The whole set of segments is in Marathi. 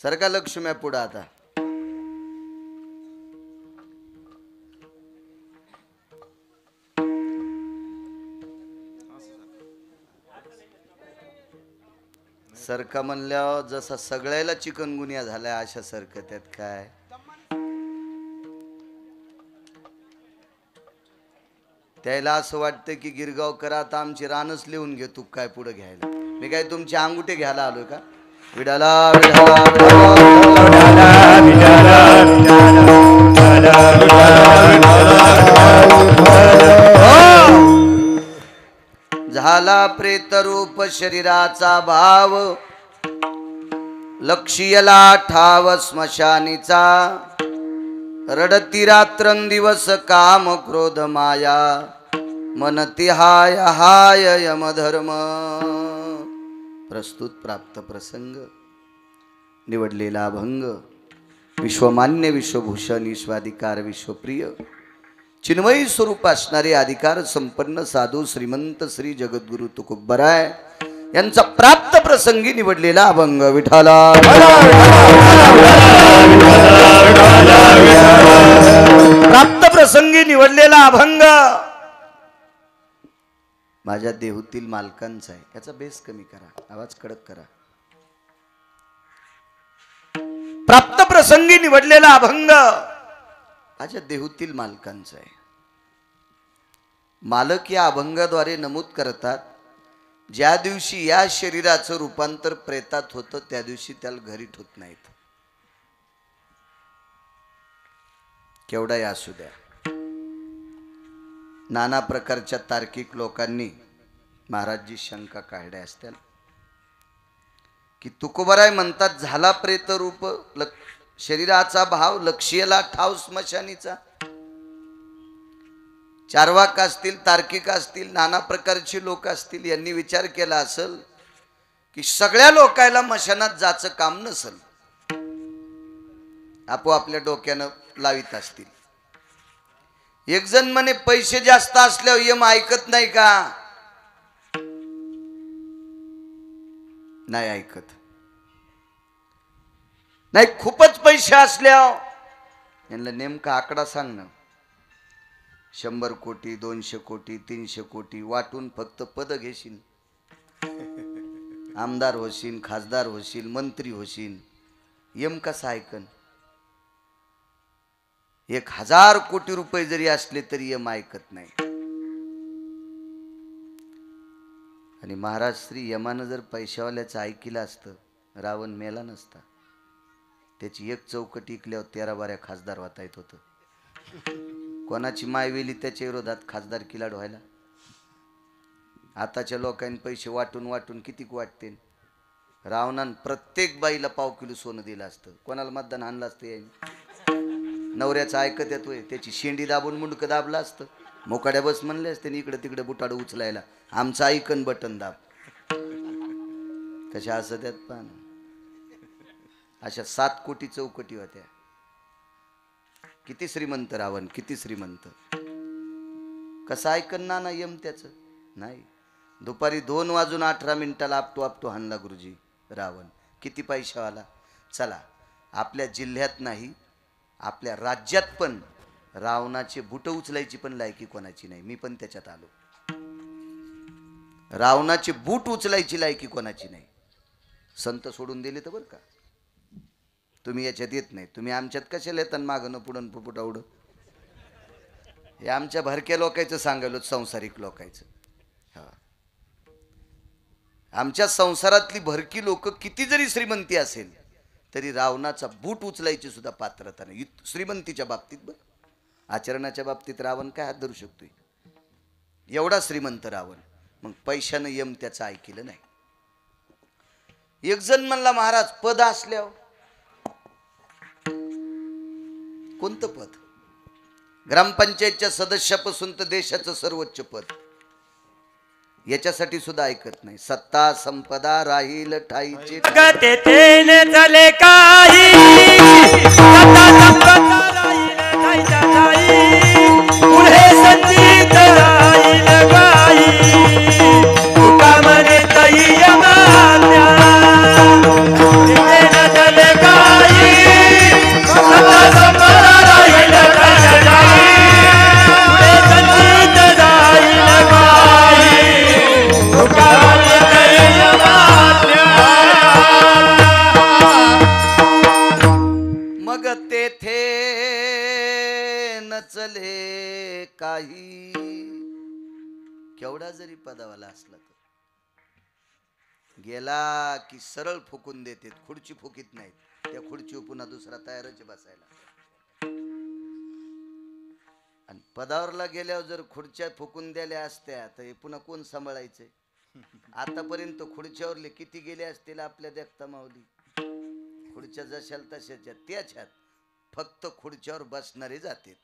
सरका लक्ष्म्या पुढं आता. सरका म्हणल्यावर जसा सगळ्याला चिकनगुनिया झालाय अशा सरक त्यात काय. त्याला असं वाटतं की गिरगावकर आता आमची रानच लिहून घे तू काय पुढे घ्यायला. मी काय तुमचे अंगुठे घ्यायला आलोय का. विडाला झाला प्रेतरूप शरीराचा भाव लक्ष्यला ठाव स्मशानीचा रडती रात्रंदिवस काम क्रोध माया मनती हाय हाय यमधर्म. प्रस्तुत प्राप्त प्रसंग निवडलेला अभंग विश्वमान्य विश्वभूषण विश्वाधिकार विश्वप्रिय चिन्मयी स्वरूप असणारे अधिकार संपन्न साधू श्रीमंत श्री जगद्गुरु तुकोबराय यांचा प्राप्त प्रसंगी निवडलेला अभंग. विठाला प्राप्त प्रसंगी निवडलेला अभंग माझ्या देहूतील मालकांचा आहे. याचा बेस कमी करा, आवाज कडक करा. प्राप्त प्रसंगी निवडलेला अभंग माझ्या देहूतील मालकांचा आहे. मालक या अभंगाद्वारे नमूद करतात ज्या दिवशी या शरीराचं रूपांतर प्रेतात होतं त्या दिवशी त्याला घरी ठेवत नाहीत. केवढाही असू द्या. नाना प्रकारच्या तार्किक लोकांनी महाराजजी शंका काढल्या असत्या की तुकोबराय म्हणतात झाला प्रेत रूप शरीराचा भाव लक्ष्यला ठाव स्मशानीचा. चार्वाक असतील, तार्किक असतील, नाना प्रकारची लोक असतील, यांनी विचार केला असेल की सगळ्या लोकायला मशानात जायचं काम नसेल, आपोआपल्या डोक्यानं लावित असतील. एक जण म्हणे पैसे जास्त असल्यावर यम ऐकत नाही का. नाही ऐकत. नाही खूपच पैसे असल्यावर यांना नेमका आकडा सांग ना. 100 कोटी 200 कोटी 300 कोटी वाटून फक्त पद घेशील, आमदार होशील, खासदार होशील, मंत्री होशील, यम कसा ऐकन. 1000 कोटी रुपये जरी असले तरी यम ऐकत नाही. आणि महाराज श्री यमानं जर पैशावाल्याचं ऐकिलं असतं रावण मेला नसता. त्याची एक चौकट इकल्यावर 13-12 खासदार वाता येत होतं. कोणाची मायवेली त्याच्या विरोधात खासदार किलाड व्हायला. आताच्या लोकांनी पैसे वाटून वाटून कितीक वाटते. रावणानं प्रत्येक बाईला पाव किलो सोनं दिलं असतं. कोणाला मतदान आणलं असतं. याने नवऱ्याचं ऐकत येतोय त्याची शेंडी दाबून मुंडकं दाबलं असतं. मोकाड्या बस म्हणले असते इकडे तिकडे बुटाडं उचलायला आमचं ऐकन बटन दाब. कशा असं त्यात पान अशा 7 कोटी चौकटी होत्या. किती श्रीमंत रावण, किती श्रीमंत. कसं ऐकन ना यम त्याच नाही. दुपारी 2:18 आपटो हाणला गुरुजी रावण. किती पैशावाला. चला आपल्या जिल्ह्यात नाही आपल्या राज्यात पण रावणाचे बुट उचलायची पण लायकी कोणाची नाही. मी पण त्याच्यात आलो. रावणाचे बूट उचलायची लायकी कोणाची नाही. संत सोडून दिले तर बरं का. तुम्ही याच्यात येत नाही. तुम्ही आमच्यात कशाला येतात मागणं पुढं पुटावडं. हे आमच्या भरक्या लोकांचं सांगायलो, संसारिक लोकांचं. हा आमच्या संसारातली भरकी लोक किती जरी श्रीमंती असेल तरी रावणाचा बूट उचलायची सुद्धा पात्रता नाही. श्रीमंतीच्या बाबतीत बरं. आचरणाच्या बाबतीत रावण काय हात धरू शकतोय. एवढा श्रीमंत रावण. मग पैशानं यम त्याचं ऐकलं नाही. एक जण म्हणला महाराज पद असल्यावर. कोणतं पद. ग्रामपंचायतच्या सदस्यापासून तर देशाचं सर्वोच्च पद. याच्यासाठी सुद्धा ऐकत नाही. सत्ता संपदा राहील ठाईचे झाले काही सत्ता संपदा राहील ठाईच्या ठाई पुढे संचित राहील काही तुका म्हणे तई यमान्या झाले काही चले काही, केवढा जरी पदावाला असला तर गेला की सरळ फुकून देते, खुर्ची फुकीत नाहीत. त्या खुर्चीवर पुन्हा दुसरा तयारच बसायला. आणि पदावरला गेल्यावर जर खुर्च्या फुकून दिल्या असत्या तर हे पुन्हा कोण सांभाळायचंय? आतापर्यंत खुर्च्यावरले किती गेले असतील आपल्या देखता माऊली. खुर्च्या जशाल तशाच्या त्याच्यात फक्त खुर्च्यावर बसणारे जाते.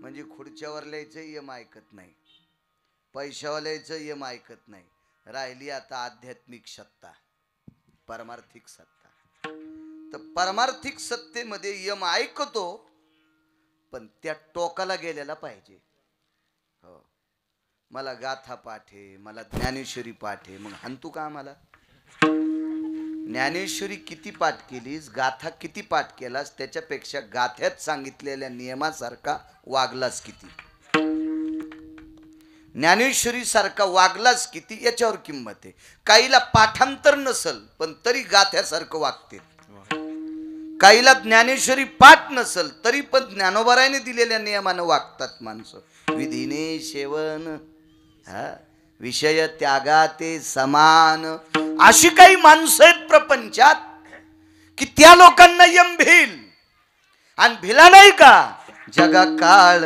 म्हणजे खुर्च्यावरल्याचं यम ऐकत नाही, पैशावाल्याचं यम ऐकत नाही. राहिली आता आध्यात्मिक सत्ता, परमार्थिक सत्ता. तर परमार्थिक सत्तेमध्ये यम ऐकतो, पण त्या टोकाला गेलेला पाहिजे. हो, मला गाथा पाठे, मला ज्ञानेश्वरी पाठे, मग हानतू का आम्हाला? ज्ञानेश्वरी किती पाठ केलीस, गाथा किती पाठ केलास, त्याच्यापेक्षा गाथ्यात सांगितलेल्या नियमासारखा वागलास किती, ज्ञानेश्वरी सारखा वागलास किती, याच्यावर किंमत आहे. काहीला पाठांतर नसल पण तरी गाथ्यासारखं वागते, काहीला ज्ञानेश्वरी पाठ नसल तरी पण ज्ञानोबारायने दिलेल्या नियमानं वागतात माणसं. विधीने सेवन, विषय त्यागाते समान, अशी काही माणसं आहेत प्रपंचात की त्या लोकांना यम भिल. आणि भिला नाही का जगा काळ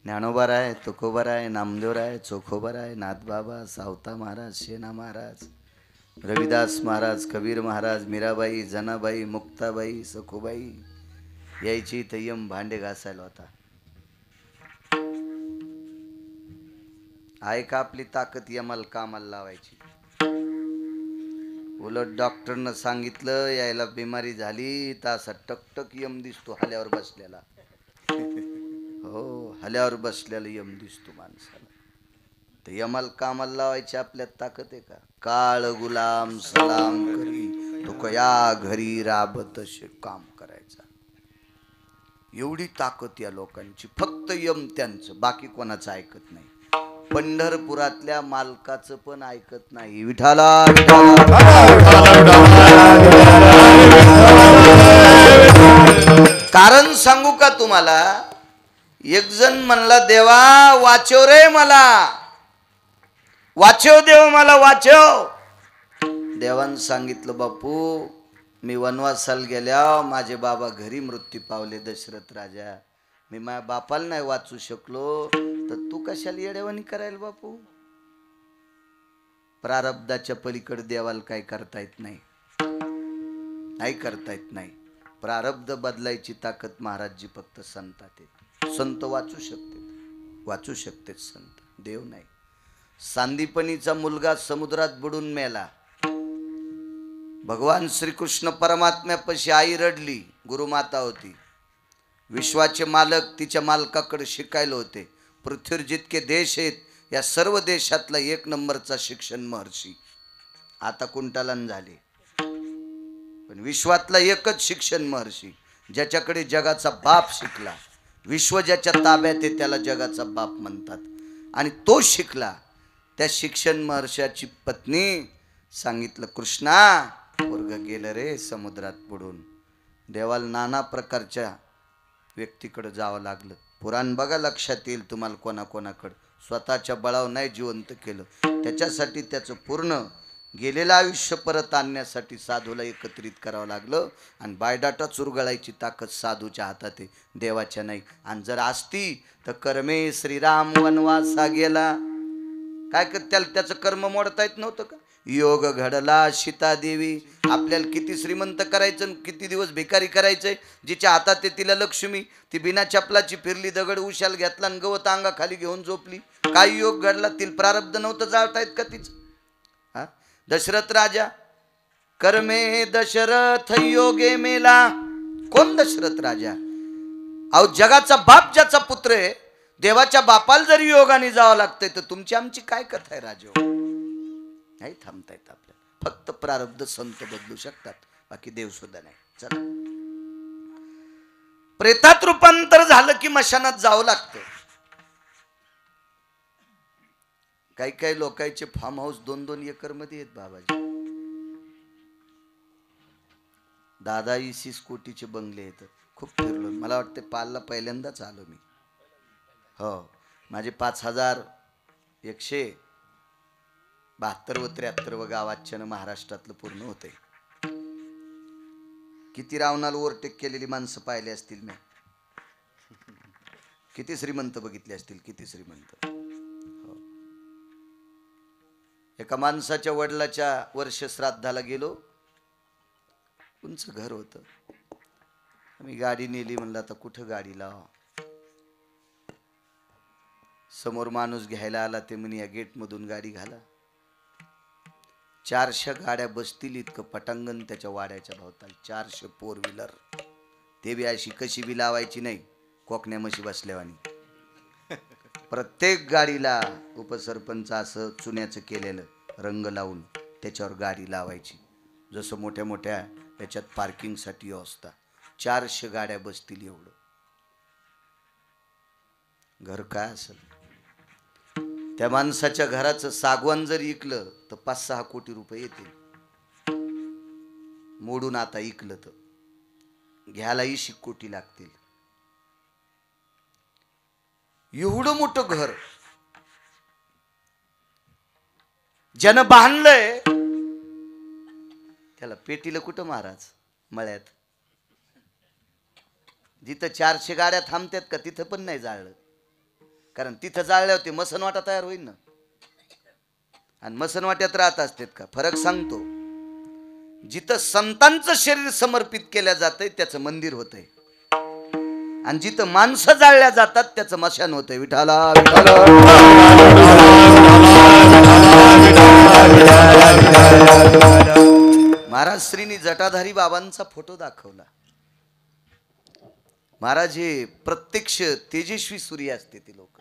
ज्ञानोबाराय, तुकोबाराय, नामदेवराय, चोखोबाराय, नाथबाबा, सावता महाराज, शेना महाराज, रविदास महाराज, कबीर महाराज, मीराबाई, जनाबाई, मुक्ताबाई, सखुबाई यायची तर यम भांडे घासायला होता. आहे का आपली ताकद यमाला कामाला लावायची? उलट डॉक्टरनं सांगितलं यायला बिमारी झाली तर असा टकटक यम दिसतो हल्यावर बसलेला. हो, हल्यावर बसलेला यम दिसतो माणसाला. तर यमाला कामाला लावायची आपल्यात ताकद आहे का? काळ गुलाम सलाम करी तो कया घरी राबतसे काम करायचा. एवढी ताकद या लोकांची. फक्त यम त्यांचं, बाकी कोणाचं ऐकत नाही. पंढरपुरातल्या मालकाचं पण ऐकत नाही. विठाला कारण सांगू का तुम्हाला? एक जण म्हणला देवा वाचव रे मला, वाचव देव मला वाचव. देवानं सांगितलं बापू मी वनवासाला गेल्या माझे बाबा घरी मृत्यू पावले दशरथ राजा. मी माझ्या बापाला नाही वाचू शकलो तर तू कशाला येडेवानी करायला बापू? प्रारब्धाच्या पलीकडे देवाला काय करता येत नाही, नाही करता येत नाही. प्रारब्ध बदलायची ताकद महाराजजी फक्त संतात आहे. संत वाचू शकते, वाचू शकते संत, देव नाही. सांदीपनीचा मुलगा समुद्रात बुडून मेला. भगवान श्रीकृष्ण परमात्म्यापाशी आई रडली. गुरुमाता होती, विश्वाचे मालक तिच्या मालकाकडे शिकायला होते. पृथ्वीवर जितके देश आहेत या सर्व देशातला एक नंबरचा शिक्षण महर्षी. आता कुंटालन झाले, पण विश्वातला एकच शिक्षण महर्षी ज्याच्याकडे जगाचा बाप शिकला. विश्व ज्याच्या ताब्यात आहे त्याला जगाचा बाप म्हणतात. आणि तो शिकला. त्या शिक्षण महर्षाची पत्नी सांगितलं कृष्णा पोरग गेलं रे समुद्रात बुडून. देवाला नाना प्रकारच्या व्यक्तीकडे जावं लागलं. पुराण बघा, लक्षात येईल तुम्हाला कोणाकोणाकडं. स्वतःच्या बळावर नाही जिवंत केलं, त्याच्यासाठी त्याचं पूर्ण गेलेलं आयुष्य परत आणण्यासाठी साधूला एकत्रित करावं लागलं आणि बायडाटा चुरगळायची ताकद साधूच्या हातात आहे, देवाच्या नाही. आणि जर असती तर कर्मे श्रीराम वनवासा गेला. काय त्याला त्याचं कर्म मोडता येत नव्हतं का? योग घडला सीतादेवी. आपल्याला किती श्रीमंत करायचं, किती दिवस भिकारी करायचंय. जिच्या हातात आहे तिला लक्ष्मी, ती बिना चपलाची फिरली, दगड उशाल घेतला आणि गवत अंगाखाली घेऊन झोपली. काय योग घडला? तिला प्रारब्ध नव्हतं जाळतायत का तिचं? हा, दशरथ राजा कर्मे दशरथ योगे मेला. कोण दशरथ राजा? अहो जगाचा बाप ज्याचा पुत्र आहे, देवाच्या बापाला जरी योगाने जावं लागतंय तर तुमची आमची काय कथा आहे राजा? नाही थांबता येत आपल्याला, फक्त प्रारब्ध संत बदलू शकतात, बाकी देव सुद्धा नाही. चला, प्रेतात रूपांतर झालं की मशानात जावं लागतं. काही काही लोकांचे फार्म हाऊस 2-2 एकर मध्ये आहेत बाबाजी. 10-20 कोटीचे बंगले आहेत. खूप फिरलो, मला वाटतं पालला पहिल्यांदाच आलो मी. हो, माझे 5172 व 73 गावाच्यानं महाराष्ट्रातलं पूर्ण होते. किती रावणाला ओव्हरटेक केलेली माणसं पाहिली असतील मी. किती श्रीमंत बघितले असतील, किती श्रीमंत. हो. एका माणसाच्या वडिलाच्या वर्षश्राद्धाला गेलो. उंच घर होतं. आम्ही गाडी नेली, म्हणलं आता कुठं गाडी लावा. समोर माणूस घ्यायला आला, ते म्हणे या गेट मधून गाडी घाला. 400 गाड्या बसतील इतकं पटांगण त्याच्या वाड्याच्या भोवताली. 400 फोर व्हीलर. ते बी अशी कशी बी लावायची नाही, कोकण्या म्हशी बसल्यावानी. प्रत्येक गाडीला उपसरपंच असं चुन्याचं केलेलं रंग लावून त्याच्यावर गाडी लावायची. जसं मोठ्या मोठ्या याच्यात पार्किंगसाठी व्यवस्था. 400 गाड्या बसतील एवढं घर. काय असेल त्या माणसाच्या घराचं सागवान जर इकलं तर 5-6 कोटी रुपये येतील. मोडून आता इकलं तर घ्यायला 20 कोटी लागतील. एवढं मोठं घर ज्यानं बांधलंय त्याला पेटीला कुठं महाराज? मळ्यात. जिथं 400 गाड्या थांबतात का तिथं पण नाही जाळलं, कारण तिथं जाळल्या होते मसनवाटा तयार होईल ना. आणि मसनवाट्यात राहत असतात का? फरक सांगतो. जिथं संतांचं शरीर समर्पित केल्या जातंय त्याचं मंदिर होतंय, आणि जिथं माणसं जाळल्या जातात त्याचं मशान होतंय. विठाला महाराज श्रीनी जटाधारी बाबांचा फोटो दाखवला. महाराज हे प्रत्यक्ष तेजस्वी सूर्य असते ते लोक.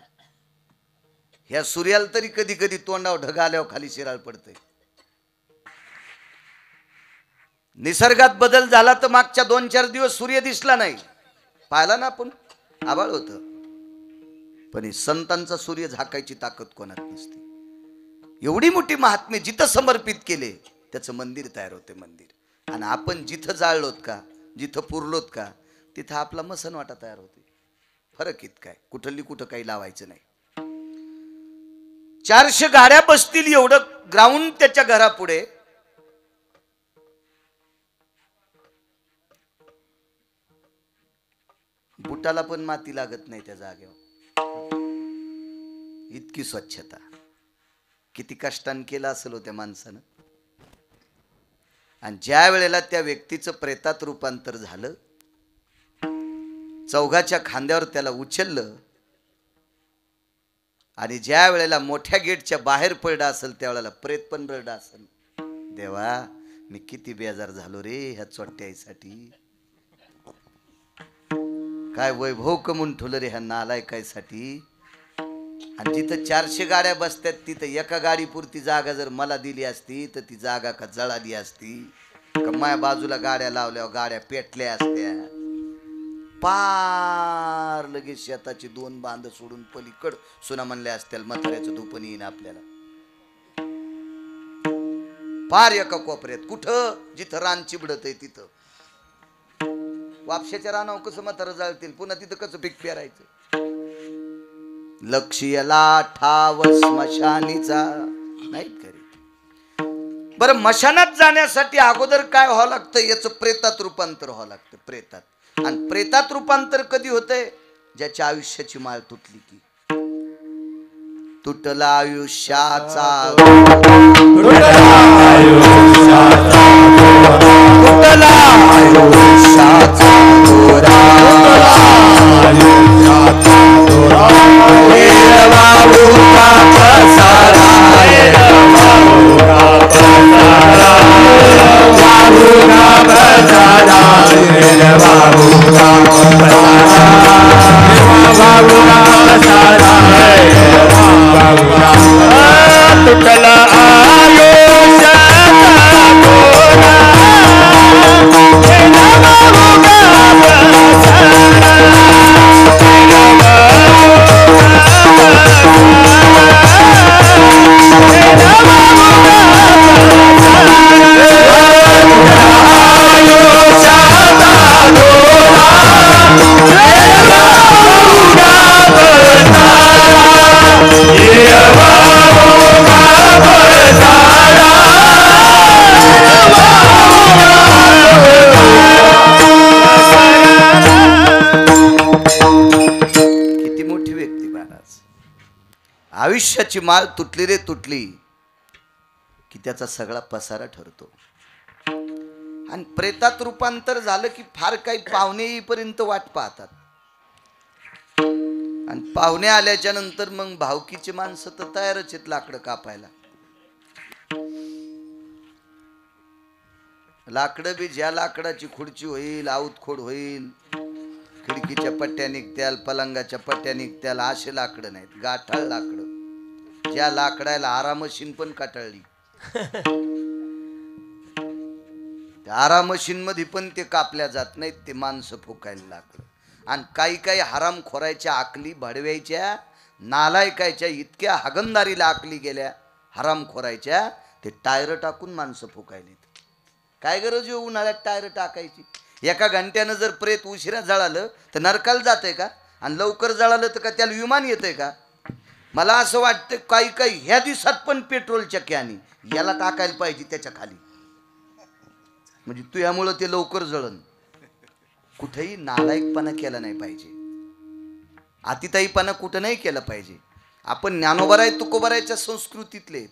ह्या सूर्याला तरी कधी कधी तोंडावर ढग आल्यावर खाली शिराळ पडते. निसर्गात बदल झाला तर मागच्या 2-4 दिवस सूर्य दिसला नाही, पाहिला ना आपण, आभाळ होत. पण संतांचा सूर्य झाकायची ताकद कोणात नसते. एवढी मोठी महात्म्य जिथं समर्पित केले त्याचं मंदिर तयार होते, मंदिर. आणि आपण जिथं जाळलोत का, जिथं पुरलोत का, तिथं आपला मसनवाटा तयार होते. फरक इतकाय, कुठली कुठं काही लावायचं नाही. 400 गाड्या बसतील एवढं ग्राउंड त्याच्या घरापुढे. बुटाला पण माती लागत नाही त्या जागेवर. इतकी स्वच्छता. किती कष्टाने केलं असेल त्या माणसानं. आणि ज्या वेळेला त्या व्यक्तीचं प्रेतात रूपांतर झालं, चौघाच्या खांद्यावर त्याला उचललं, आणि ज्या वेळेला मोठ्या गेटच्या बाहेर पडला असेल त्यावेळेला प्रेत पण रडलं असेल. देवा, मी किती बेजार झालो रे ह्या चोट्याईसाठी. काय वैभव कमून ठेवलं रे ह्या नालायकासाठी. आणि जिथं 400 गाड्या बसतात तिथं एका गाडी पुरती जागा जर मला दिली असती तर ती जागा का जळाली असती का माया बाजूला गाड्या लावल्यावर गाड्या पेटल्या असत्या. पार लगेच शेताची 2 बांध सोडून पलीकड सुना म्हणल्या असत्या, म्हाताऱ्याचं धुपण येईन आपल्याला. पार एका कोपऱ्यात, कुठं जिथं रान चिबडत आहे तिथं. वापशाच्या रानावर कसं म्हातारं जाळतील, पुन्हा तिथं कसं पीक पेरायचं. लक्ष्यला ठाव स्मशानीचा नाही करीत. बरं, मशानात जाण्यासाठी अगोदर काय व्हावं लागतं? याचं प्रेतात रूपांतर व्हावं लागतं, प्रेतात. आणि प्रेतात रूपांतर कधी होतंय? ज्याच्या आयुष्याची माळ तुटली की. तुटला आयुष्याचा तुटला आयुष्याचा दोरा, तुटला आयुष्याची माळ तुटली रे तुटली की त्याचा सगळा पसारा ठरतो. आणि प्रेतात रूपांतर झालं की फार काही पाहुणे येईपर्यंत वाट पाहतात. आणि पाहुणे आल्याच्या नंतर मग भावकीची माणसं तर तयारच आहेत लाकडं कापायला. लाकडं बी ज्या लाकडाची खुर्ची होईल, आऊतखोड होईल, खिडकीच्या पट्ट्या निघत्याल, पलंगाच्या पट्ट्या निघत्याल, असे लाकडं नाहीत, गाठाळ लाकडं. ज्या लाकडाला आरामशीन पण काटाळली, त्या आरामशीन मध्ये पण ते कापल्या जात नाहीत, ते माणसं फुकायला लाकडं. आणि काही काही हराम खोरायच्या आकली भडव्याच्या नालायकायच्या इतक्या हागंदारीला आकली गेल्या हराम खोरायच्या, ते टायर टाकून माणसं फुकायलेत. काय गरज आहे उन्हाळ्यात टायर टाकायची? एका घंट्यानं जर प्रेत उशिरा जळालं तर नरकाला जातंय का? आणि लवकर जळालं तर का त्याला विमान येतंय का? मला असं वाटतं काही काही ह्या दिवसात पण पेट्रोलच्या कॅनी याला टाकायला पाहिजे त्याच्या खाली, म्हणजे तू यामुळं ते लवकर जळन. कुठेही नालायकपणा केला नाही पाहिजे, अतिताईपणा कुठं नाही केला पाहिजे. आपण ज्ञानोबराय तुकोबरायच्या संस्कृतीतले,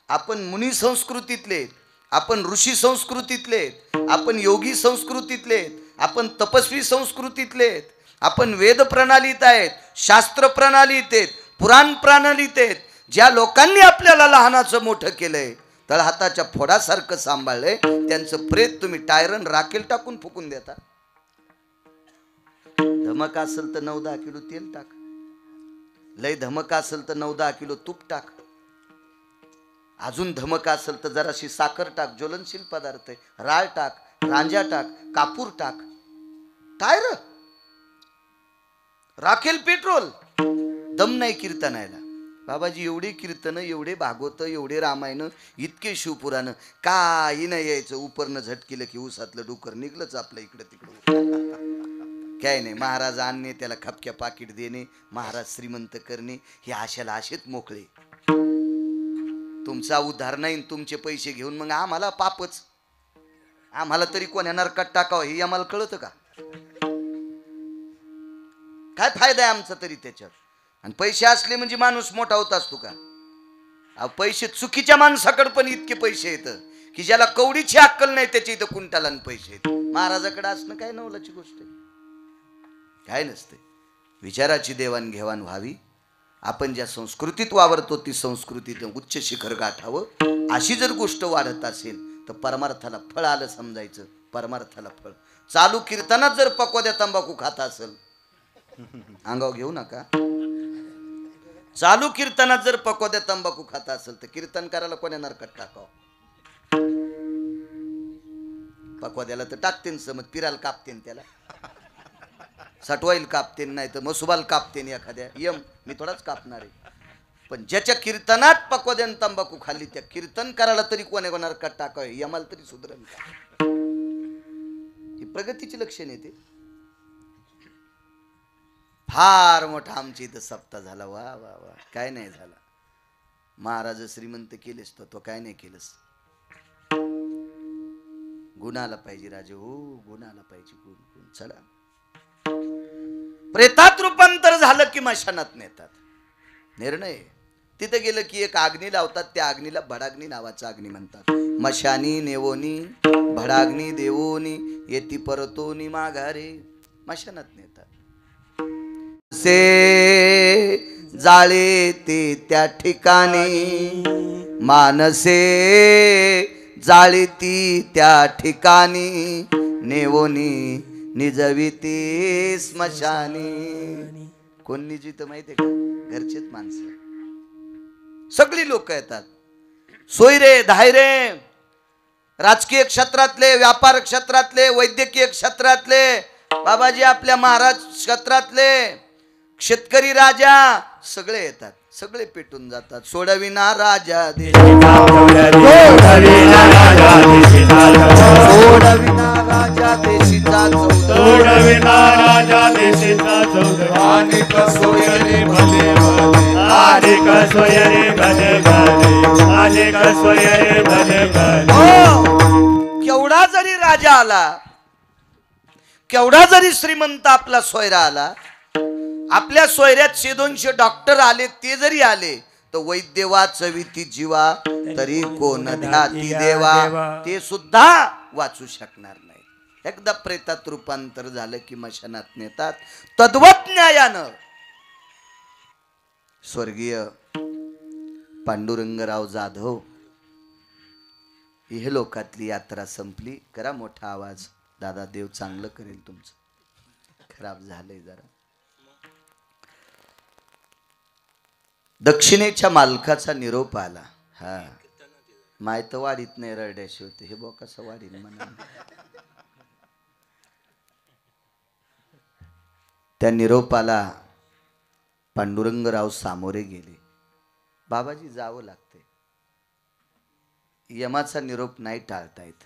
आपण मुनी संस्कृतीतले, आपण ऋषी संस्कृतीतले, आपण योगी संस्कृतीतले, आपण तपस्वी संस्कृतीतले, आपण वेद प्रणालीत आहेत, शास्त्र प्रणालीत आहेत, पुराण प्रणालीत आहेत. ज्या लोकांनी आपल्याला लहानाचं मोठं केलंय, तळहाताच्या फोडासारखं सांभाळलंय, त्यांचं प्रेत तुम्ही टायरन राखेल टाकून फुकून देता. धमक असेल तर 9-10 किलो तेल टाक, लय धमक असेल तर 9-10 किलो तूप टाक, अजून धमक असेल तर जराशी साखर टाक, ज्वलनशील पदार्थ आहे, राळ टाक, रांजा टाक, कापूर टाक, टायर राखेल पेट्रोल. दम नाही कीर्तनायला. बाबाजी एवढे कीर्तन, एवढे भागवत, एवढे रामायण, इतके शिवपुराण, काही नाही यायचं. उपरनं झटकिलं की उसातलं डुकर निघलंच आपलं इकडं तिकडं. काय नाही, महाराज आणणे, त्याला खपक्या पाकिट देणे, महाराज श्रीमंत करणे, हे आशाला आशेत मोकळे. तुमचा उद्धार नाही, तुमचे पैसे घेऊन मग आम्हाला पापच. आम्हाला तरी कोण्या नरकात टाकावं हे आम्हाला कळतं का? काय फायदा आहे आमचा तरी त्याच्यात? आणि पैसे असले म्हणजे माणूस मोठा होत असतो का? पैसे चुकीच्या माणसाकडे पण इतके पैसे येतं की ज्याला कवडीची अक्कल नाही त्याच्या इथं कुंटालान पैसे येत. महाराजाकडे असणं काय नवलाची गोष्ट आहे? काय नसते. विचाराची देवाणघेवाण व्हावी. आपण ज्या संस्कृतीत वावरतो ती संस्कृतीत उच्च शिखर गाठावं. अशी जर गोष्ट वाढत असेल तर परमार्थाला फळ आलं समजायचं. परमार्थाला फळ. चालू कीर्तनात जर पक्वाद्या तंबाखू खाता असेल, अंगाव घेऊ नका, चालू कीर्तनात जर पक्वाद्या तंबाखू खाता असेल तर कीर्तन करायला कोण्या नरकात टाकावं? पक्वाद्याला तर टाकतेन समज, पिराला कापतेन, त्याला सटवाईल कापतेन, नाही तर मसुबाल कापतेन एखाद्या. यम मी थोडाच कापणार आहे. पण ज्याच्या कीर्तनात पक्वाद्यान तंबाखू खाल्ली त्या कीर्तन करायला तरी कोण्या नरकात टाकावं? यमाला तरी सुधरण का? ही प्रगतीची लक्षण येते. फार मोठा आमच्या इथं सप्ताह झाला. वा वा वा. काय नाही झाला. महाराज श्रीमंत केलेस तो काय नाही केलंस. गुण आला पाहिजे राजे, हो गुण आला पाहिजे, गुण गुण. चला प्रेतात रूपांतर झालं की मशानात नेतात. निर्णय तिथे गेलं की एक अग्नी लावतात, त्या अग्नीला भडाग्नी नावाचा अग्नी म्हणतात. मशानी नेवोनी भडाग्नी देवोनी येती परतोनी माघारे, मशानात नेतात. से जाळे ते त्या ठिकाणी मानसे जाळी ती त्या ठिकाणी नेवोनी निजविती स्मशानी. कोण निजित माहितीये का? घरचेच माणसं, सगळी लोक येतात. सोयरे धायरे, राजकीय क्षेत्रातले, व्यापार क्षेत्रातले, वैद्यकीय क्षेत्रातले, बाबाजी आपल्या महाराज क्षेत्रातले, शेतकरी राजा, सगळे येतात. सगळे पेटून जातात. सोडविना राजा देशीचा, सोडविना राजा देशीचा, सोडविना राजा देशीचा चौधरी, अनेक सोयरे भले भले, अनेक सोयरे भले भले, अनेक सोयरे भले भले. केवढा जरी राजा आला, केवढा जरी श्रीमंत आपला सोयरा आला, आपल्या सोयऱ्यात 100-200 डॉक्टर आले, ते जरी आले तर वैद्य वाचविती जीवा तरी कोण ध्याती देवा, ते सुद्धा वाचू शकणार नाही. एकदा प्रेतात रूपांतर झालं की मशानात नेतात. तद्वत न्यायानं स्वर्गीय पांडुरंगराव जाधव हे लोकातली यात्रा संपली. करा मोठा आवाज, दादा देव चांगलं करेल तुमचं. खराब झालंय जरा. दक्षिणेच्या मालकाचा निरोप आला. हा माहित वाढीत नाही ररड्याशी होते, हे बो कसं वाढीन म्हणा. त्या निरोपाला पांडुरंगराव सामोरे गेले. बाबाजी जावं लागते, यमाचा निरोप नाही टाळता येत,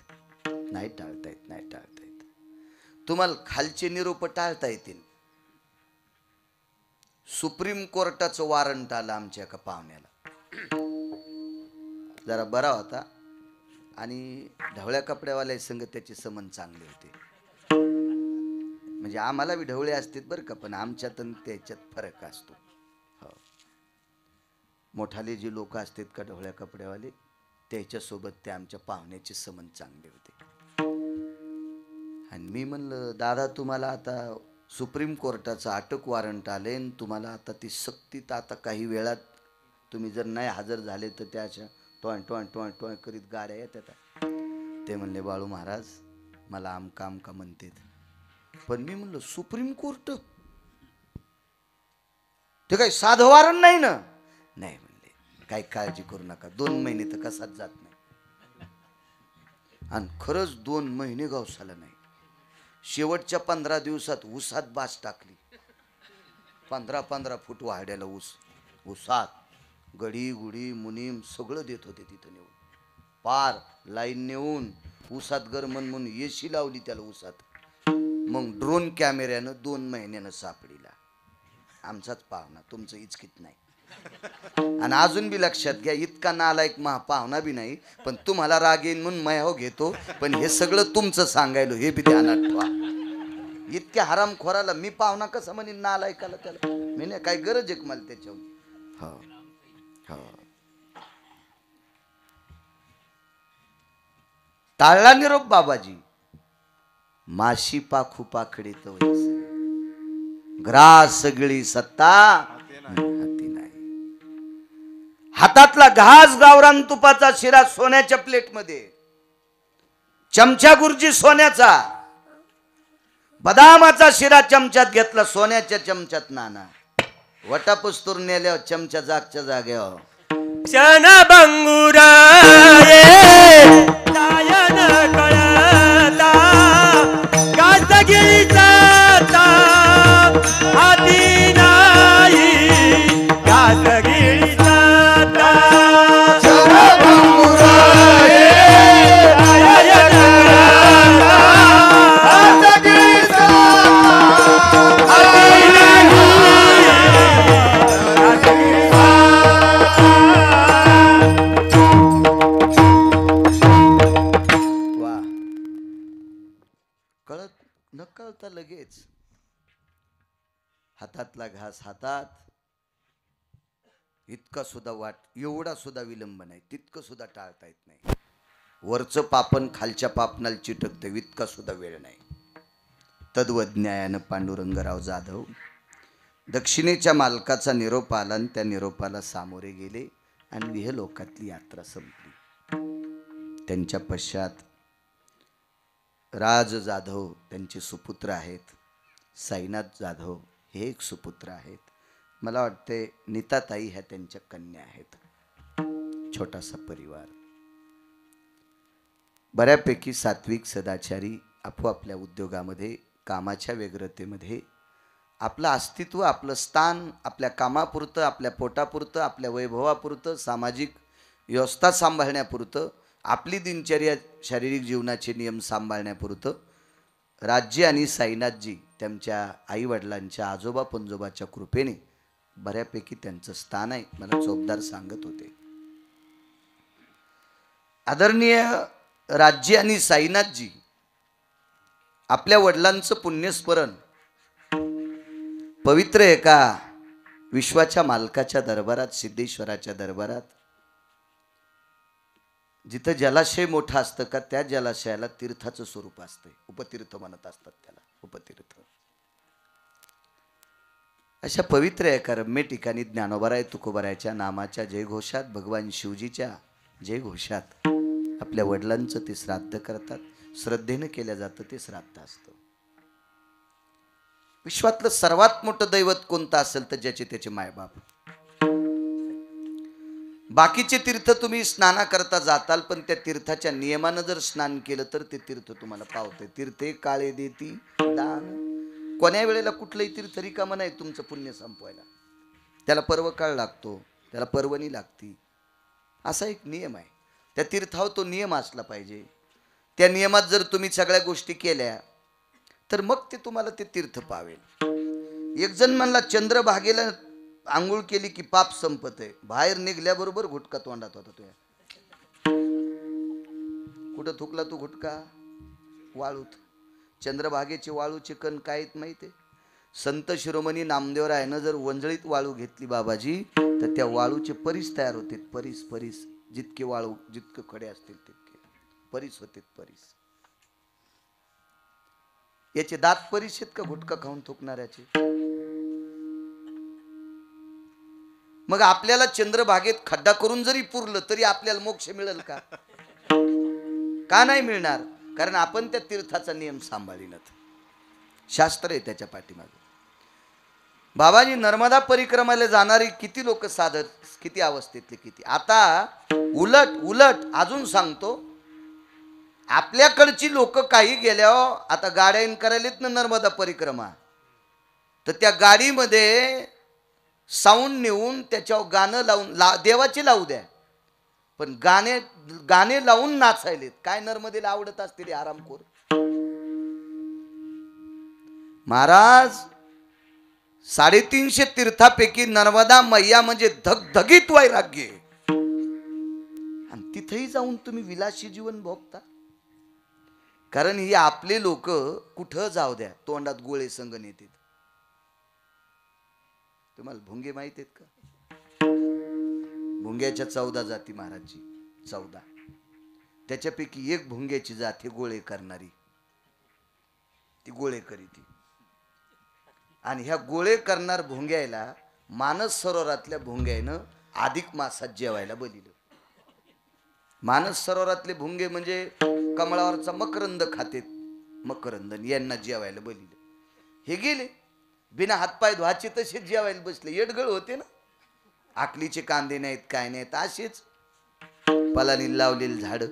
नाही टाळता येत, नाही टाळता येत. तुम्हाला खालचे निरोप टाळता येतील. सुप्रीम कोर्टाचं वॉरंट आलं आमच्या एका पाहुण्याला, जरा बरा होता आणि ढवळ्या कपड्यावाल्या संग त्याचे संबंध चांगले होते. म्हणजे आम्हाला बी ढवळे असतात बरं का, पण आमच्यात आणि त्याच्यात फरक असतो. हो, मोठाले जे लोक असतात का ढवळ्या कपड्यावाले, त्याच्यासोबत ते आमच्या पाहुण्याचे संबंध चांगले होते. आणि मी म्हणलं, दादा तुम्हाला आता सुप्रीम कोर्टाचं अटक वॉरंट आले, तुम्हाला आता ती सक्तीत, आता काही वेळात तुम्ही जर नाही हजर झाले तर त्याच्या टोय टोय टोय टोय करीत गाड्या येतात. ते म्हणले, बाळू महाराज मला आमका आमका म्हणते. पण मी म्हणलं, सुप्रीम कोर्ट ते काही साधं वॉरंट नाही ना? नाही म्हणले, काही काळजी करू नका, 2 महिने तर कसाच जात नाही. आणि खरंच 2 महिने गावसाला नाही. शेवटच्या 15 दिवसात ऊसात बास टाकली. 15-15 फूट वाढ्याला ऊस, ऊसात गडी गुडी मुनीम सगळं देत होते तिथं नेऊन. पार लाईन नेऊन ऊसात गरमन म्हणून एसी लावली त्याला ऊसात. मग ड्रोन कॅमेऱ्यानं 2 महिन्यानं सापडीला. आमचाच पाहुणा, तुमचं इचकीत नाही. आणि अजून बी लक्षात घ्या, इतका नालायक पाहुणा बी नाही, पण तुम्हाला राग येईन म्हणून मयाव घेतो, पण हे सगळं तुमचं सांगायलो हे बी ध्यानात ठेवा. इतक्या हरामखोराला मी पाहुणा कसं म्हणेन नालायकाला? त्याला मी नाही, काही गरज आहे मला त्याच्यावर. हो हो, टाळला निरोप बाबाजी. माशी पाखू पाखडी तो ग्रास सगळी सत्ता हाती नाही. हातातला घास गावरान तुपाचा शिरा सोन्याच्या प्लेटमध्ये, चमचा गुरुजी सोन्याचा, बदामाचा शिरा चमच्यात घेतला, सोन्याच्या चमच्यात नाना. वटापुस्तूर नेल्यावर चमचा जागच्या जाग्यावर. क्षण बंगुरा गायन कळता गाजगिरीचा हाती नाही, गाजगिरीचा आता लगेच हातातला घास हातात, इतका सुद्धा एवढा सुद्धा विलंब नाही, तितकं सुद्धा टाळता येत नाही. वरचं पापण खालच्या पापणाला चिटकतं, इतका सुद्धा वेळ नाही. तद्वज्ञायानं पांडुरंगराव जाधव दक्षिणेच्या मालकाचा निरोप आला आणि त्या निरोपाला सामोरे गेले आणि विहलोकातली यात्रा संपली. त्यांच्या पश्चात राज जाधव त्यांचे सुपुत्र आहेत, साईनाथ जाधव हे एक सुपुत्र आहेत. मला वाटते नीताताई ह्या त्यांच्या कन्या आहेत. छोटासा परिवार, बऱ्यापैकी सात्विक सदाचारी, आपोआपल्या उद्योगामध्ये, कामाच्या व्यग्रतेमध्ये आपलं अस्तित्व, आपलं स्थान, आपल्या कामापुरतं, आपल्या पोटापुरतं, आपल्या वैभवापुरतं, सामाजिक व्यवस्था सांभाळण्यापुरतं, आपली दिनचर्या, शारीरिक जीवनाचे नियम सांभाळण्यापुरतं राज्य आणि साईनाथजी त्यांच्या आईवडिलांच्या आजोबा पंजोबाच्या कृपेने बऱ्यापैकी त्यांचं स्थान आहे. मला चोपदार सांगत होते. आदरणीय राज्य आणि साईनाथजी आपल्या वडिलांचं पुण्यस्मरण पवित्र एका विश्वाच्या मालकाच्या दरबारात, सिद्धेश्वराच्या दरबारात, जिथं जलाशय मोठा असतं का त्या जलाशयाला तीर्थाचं स्वरूप असते, उपतीर्थ म्हणत असतात त्याला, उपतीर्थ. अशा पवित्र एका रम्य ठिकाणी ज्ञानोबाराय तुकोबारायच्या नामाच्या जयघोषात, भगवान शिवजीच्या जयघोषात आपल्या वडिलांचं ते श्राद्ध करतात. श्रद्धेनं केलं जातं ते श्राद्ध असतं. विश्वातलं सर्वात मोठं दैवत कोणतं असेल तर ज्याचे त्याचे मायबाप. बाकीचे तीर्थ तुम्ही स्नाना करता जाताल, पण त्या तीर्थाच्या नियमानं जर स्नान केलं तर ते तीर्थ तुम्हाला पावते. तीर्थे काळे देती दान. कोण्या वेळेला कुठलंही तीर्थ रिकामं नाही तुमचं पुण्य संपवायला. त्याला पर्व काळ लागतो, त्याला पर्वणी लागती, असा एक नियम आहे. त्या तीर्थावर तो नियम असला पाहिजे. त्या नियमात जर तुम्ही सगळ्या गोष्टी केल्या तर मग ते तुम्हाला ते तीर्थ पावेल. एक जण म्हणला चंद्रभागेला आंघोळ केली की पाप संपत आहे. बाहेर निघल्याबरोबर घुटका तोंडात होता. तुया कुठं थुकला तू घुटका? वाळूत. चंद्रभागेची वाळूची कण काय माहिती आहे? संत शिरोमणी नामदेवरायानं जर वंजळीत वाळू घेतली बाबाजी तर त्या वाळूचे परीस तयार होते. परीस जितके वाळू, जितके खडे असतील तितके परीस होते. परीस याचे दात परीस आहेत का गुटखा खाऊन थुकणाऱ्याचे? मग आपल्याला चंद्रभागेत खड्डा करून जरी पुरलं तरी आपल्याला मोक्ष मिळेल का? का नाही मिळणार? कारण आपण त्या तीर्थाचा नियम सांभाळीनात. शास्त्र आहे त्याच्या पाठीमागे. बाबाजी नर्मदा परिक्रमाला जाणारी किती लोक साधत, किती अवस्थेतले किती. आता उलट अजून सांगतो, आपल्याकडची लोक काही गेल्यावर आता गाड्या करायलेत ना नर्मदा परिक्रमा, तर त्या गाडीमध्ये साऊंड नेऊन त्याच्यावर गाणं लावून देवाची लावू द्या, पण गाणे लावून नाचायलेत. काय नर्मदेला आवडत असतील आरामखोर. महाराज 350 तीर्थापैकी नर्मदा मैया म्हणजे धगधगीत वैराग्य. आणि तिथेही जाऊन तुम्ही विलासी जीवन भोगता. कारण ही आपले लोक कुठं जाऊ द्या तोंडात गोळे संग नेतात. तुम्हाला भुंगे माहित आहेत का? भुंग्याच्या 14 जाती महाराजजी, 14. त्याच्यापैकी एक भुंग्याची जात हे गोळे करणारी, ती गोळे करीती. आणि ह्या गोळे करणार भुंग्याला मानस सरोवरातल्या भुंग्यानं अधिक मासात जेवायला बोलिलं. मानस सरोवरातले भुंगे म्हणजे कमळावरचा मकरंद खातेत, मकरंद, यांना जेवायला बोलिलं. हे गेले बिना हातपाय धुवाचे तसेच जेवायला बसले. येडगळ होते ना, आकलीचे कांदे नाहीत काय नाहीत, असेच पलानी लावलेली झाड.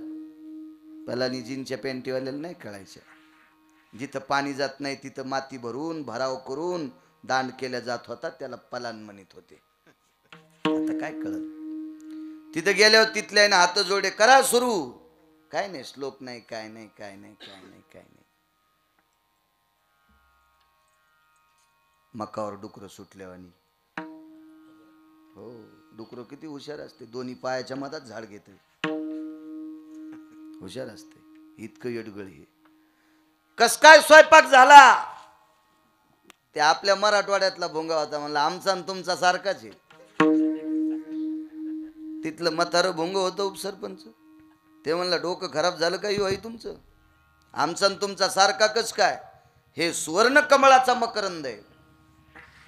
पलानी जीनच्या पॅन्टीवाल्याला नाही कळायच्या. जिथं पाणी जात नाही तिथं माती भरून भराव करून दांड केल्या जात होता, त्याला पलान म्हणत होते. आता काय कळत? तिथं गेल्यावर तिथल्या हात जोडे करा सुरू, काय नाही, श्लोक नाही, काय नाही, काय नाही, काय नाही, काय नाही. मकावर डुकर सुटल्यावानी. हो, डुकर किती हुशार असते, दोन्ही पायाच्या मधात झाड घेते, हुशार असते. इतकं येडगळ हे. कस काय स्वयंपाक झाला? ते आपल्या मराठवाड्यातला भोंगा होता, म्हणलं आमचा आणि तुमचा सारखाच आहे. तिथलं म्हातारं भोंग होतं उपसरपंच. ते म्हणलं डोकं खराब झालं काही होई तुमचं, आमचा आणि तुमचा सारखा कस काय, हे सुवर्ण कमळाचा मकरंद आहे.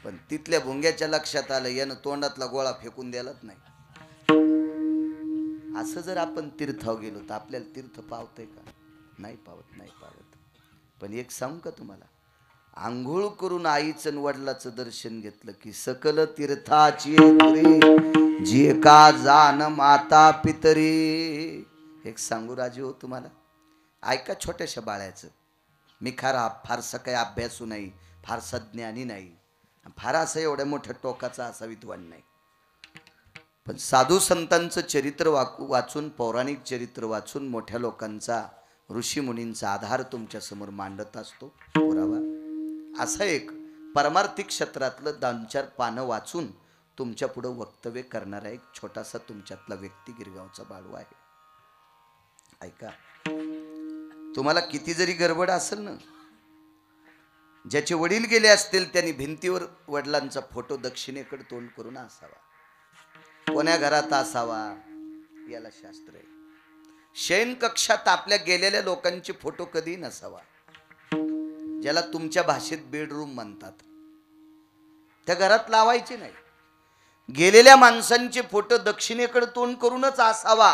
पण तिथल्या भोंग्याच्या लक्षात आलं यानं तोंडातला गोळा फेकून द्यालाच नाही. असं जर आपण तीर्थावर गेलो तर आपल्याला तीर्थ पावतंय का? नाही पावत, नाही पावत. पण एक सांगू का तुम्हाला, आंघोळ करून आईचं वडिलाचं दर्शन घेतलं की सकल तीर्थाची दुरी जी का जान माता पितरी. एक सांगू राजे हो तुम्हाला, ऐका छोट्याशा बाळ्याचं. मी फारसा काही अभ्यासू नाही, फारसा ज्ञानी नाही, फार असं एवढ्या मोठ्या टोकाचा असा विद्वान नाही. पण साधू संतांचं चरित्र वाचून, पौराणिक चरित्र वाचून, मोठ्या लोकांचा, ऋषी मुनींचा आधार तुमच्या समोर मांडत असतो पुरावा. असं एक परमार्थिक क्षेत्रातलं 2-4 पानं वाचून तुमच्या पुढं वक्तव्य करणारा एक छोटासा तुमच्यातला व्यक्ती गिरगावचा बाळू आहे. ऐका, तुम्हाला किती जरी गडबड असेल ना, ज्याचे वडील गेले असतील त्यांनी भिंतीवर वडिलांचा फोटो दक्षिणेकडे तोंड करून असावा. कोण्या घरात असावा याला शास्त्र आहे. शयन कक्षात आपल्या गेलेल्या लोकांचे फोटो कधी नसावा. ज्याला तुमच्या भाषेत बेडरूम म्हणतात, त्या घरात लावायचे नाही. गेलेल्या माणसांचे फोटो दक्षिणेकडे तोंड करूनच असावा,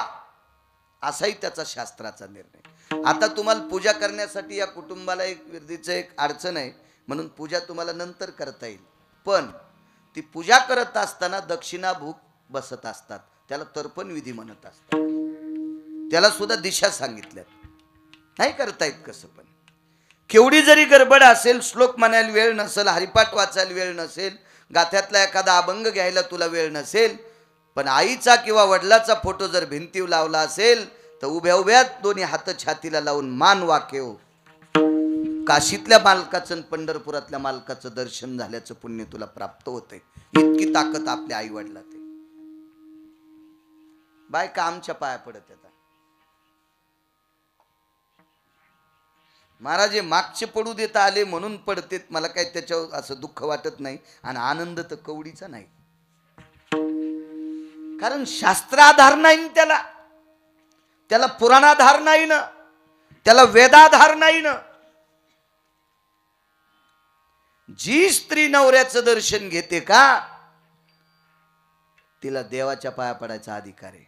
असाही त्याचा शास्त्राचा निर्णय. आता तुम्हाला पूजा करण्यासाठी या कुटुंबाला एक विरधीचं एक अडचण आहे म्हणून पूजा तुम्हाला नंतर करता येईल. पण ती पूजा करत असताना दक्षिणाभूक बसत असतात, त्याला तर्पण विधी म्हणत असतात. त्याला सुद्धा दिशा सांगितल्यात, नाही करता येत कसं. पण केवढी जरी गडबड असेल, श्लोक म्हणायला वेळ नसेल, हरिपाठ वाचायला वेळ नसेल, गाथ्यातला एखादा अभंग घ्यायला तुला वेळ नसेल, पण आईचा किंवा वडिलाचा फोटो जर भिंतीवर लावला असेल तर उभ्या उभ्यात दोन्ही हात छातीला लावून मान वाकेव. काशीतल्या मालकाचं, पंढरपुरातल्या मालकाचं दर्शन झाल्याचं पुण्य तुला प्राप्त होतंय. इतकी ताकद आपल्या आई वडिलात आहे. बायका आमच्या पाया पडत येतात. महाराज हे मागचे पडू देता आले म्हणून पडतेत, मला काही त्याच्यावर असं दुःख वाटत नाही आणि आनंद तर कवडीचा नाही. कारण शास्त्राधार नाही त्याला, त्याला पुराणाधार नाही ना, त्याला वेदाधार नाही ना. जी स्त्री नवऱ्याचं दर्शन घेते का तिला देवाच्या पाया पडायचा अधिकार आहे,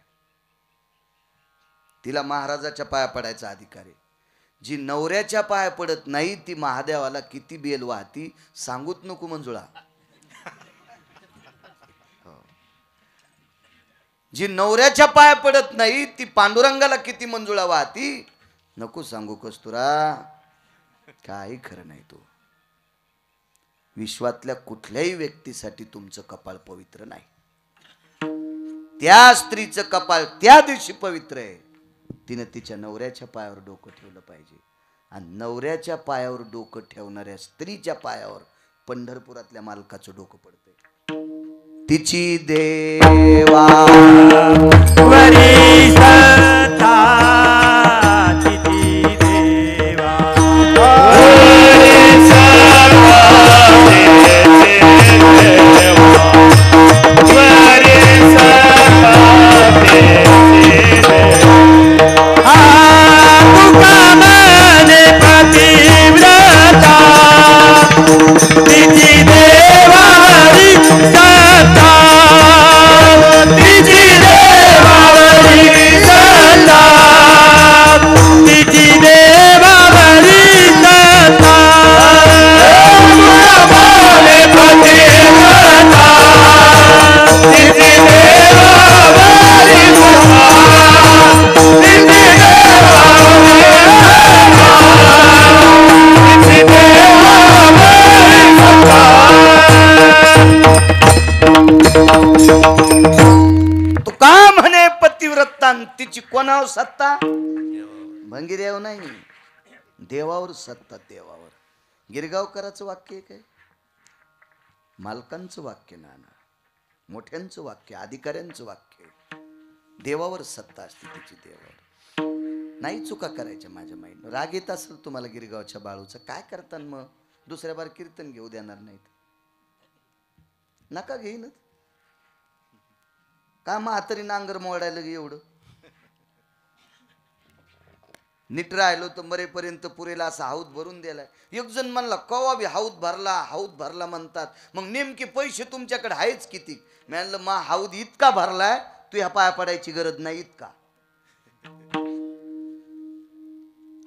तिला महाराजाच्या पाया पडायचा अधिकार आहे. जी नवऱ्याच्या पाया पडत नाही ती महादेवाला किती बेल वाहती सांगूच नको मंजुळा. जी नवऱ्याच्या पाया पडत नाही ती पांडुरंगाला किती मंजुळा वाहती नको सांगू कस्तुरा. काही खरं नाही. तो विश्वातल्या कुठल्याही व्यक्तीसाठी तुमचं कपाळ पवित्र नाही. त्या स्त्रीचं कपाळ त्या दिवशी पवित्र आहे, तिने तिच्या नवऱ्याच्या पायावर डोकं ठेवलं पाहिजे. आणि नवऱ्याच्या पायावर डोकं ठेवणाऱ्या स्त्रीच्या पायावर पंढरपुरातल्या मालकाचं डोकं पडतंय. तिची देवा वरी सत्ता, तिची देवा वरी सत्ता, तिची देवा वरी सत्ता, तिची देवा. तुका म्हणे पतिव्रता, तिची देवा वरी सत्ता, तिची देवा वरी सत्ता, तिची देवा वरी सत्ता. तुका म्हणे पतिव्रता, तिची देवा वरी सत्ता, तिची तुका म्हणे पतिव्रता, तिची कोणावर सत्ता? भंगीदेव नाही, देवावर सत्ता. देवावर. गिरगावकराचं वाक्य आहे काय? मालकांचं वाक्य ना, मोठ्यांचं वाक्य, अधिकाऱ्यांचं वाक्य. देवावर सत्ता असते तिची. देवावर नाही चुका करायच्या. माझ्या माईनं राग येत असेल तुम्हाला गिरगावच्या बाळूचं, काय करतान मग दुसऱ्या बार कीर्तन घेऊ देणार नाहीत. नका घेईनच. का म्हातारी नांगर मोडायला गे एवढं? नीट राहिलो तर मरेपर्यंत पुरेला असा हाऊत भरून दिलाय. एक जण म्हणला कवा बी हाऊत भरला म्हणतात, मग नेमके पैसे तुमच्याकडे आहेच किती? म्हणलं मा हाऊत इतका भरलाय तू ह्या पाया पडायची गरज नाही इतका.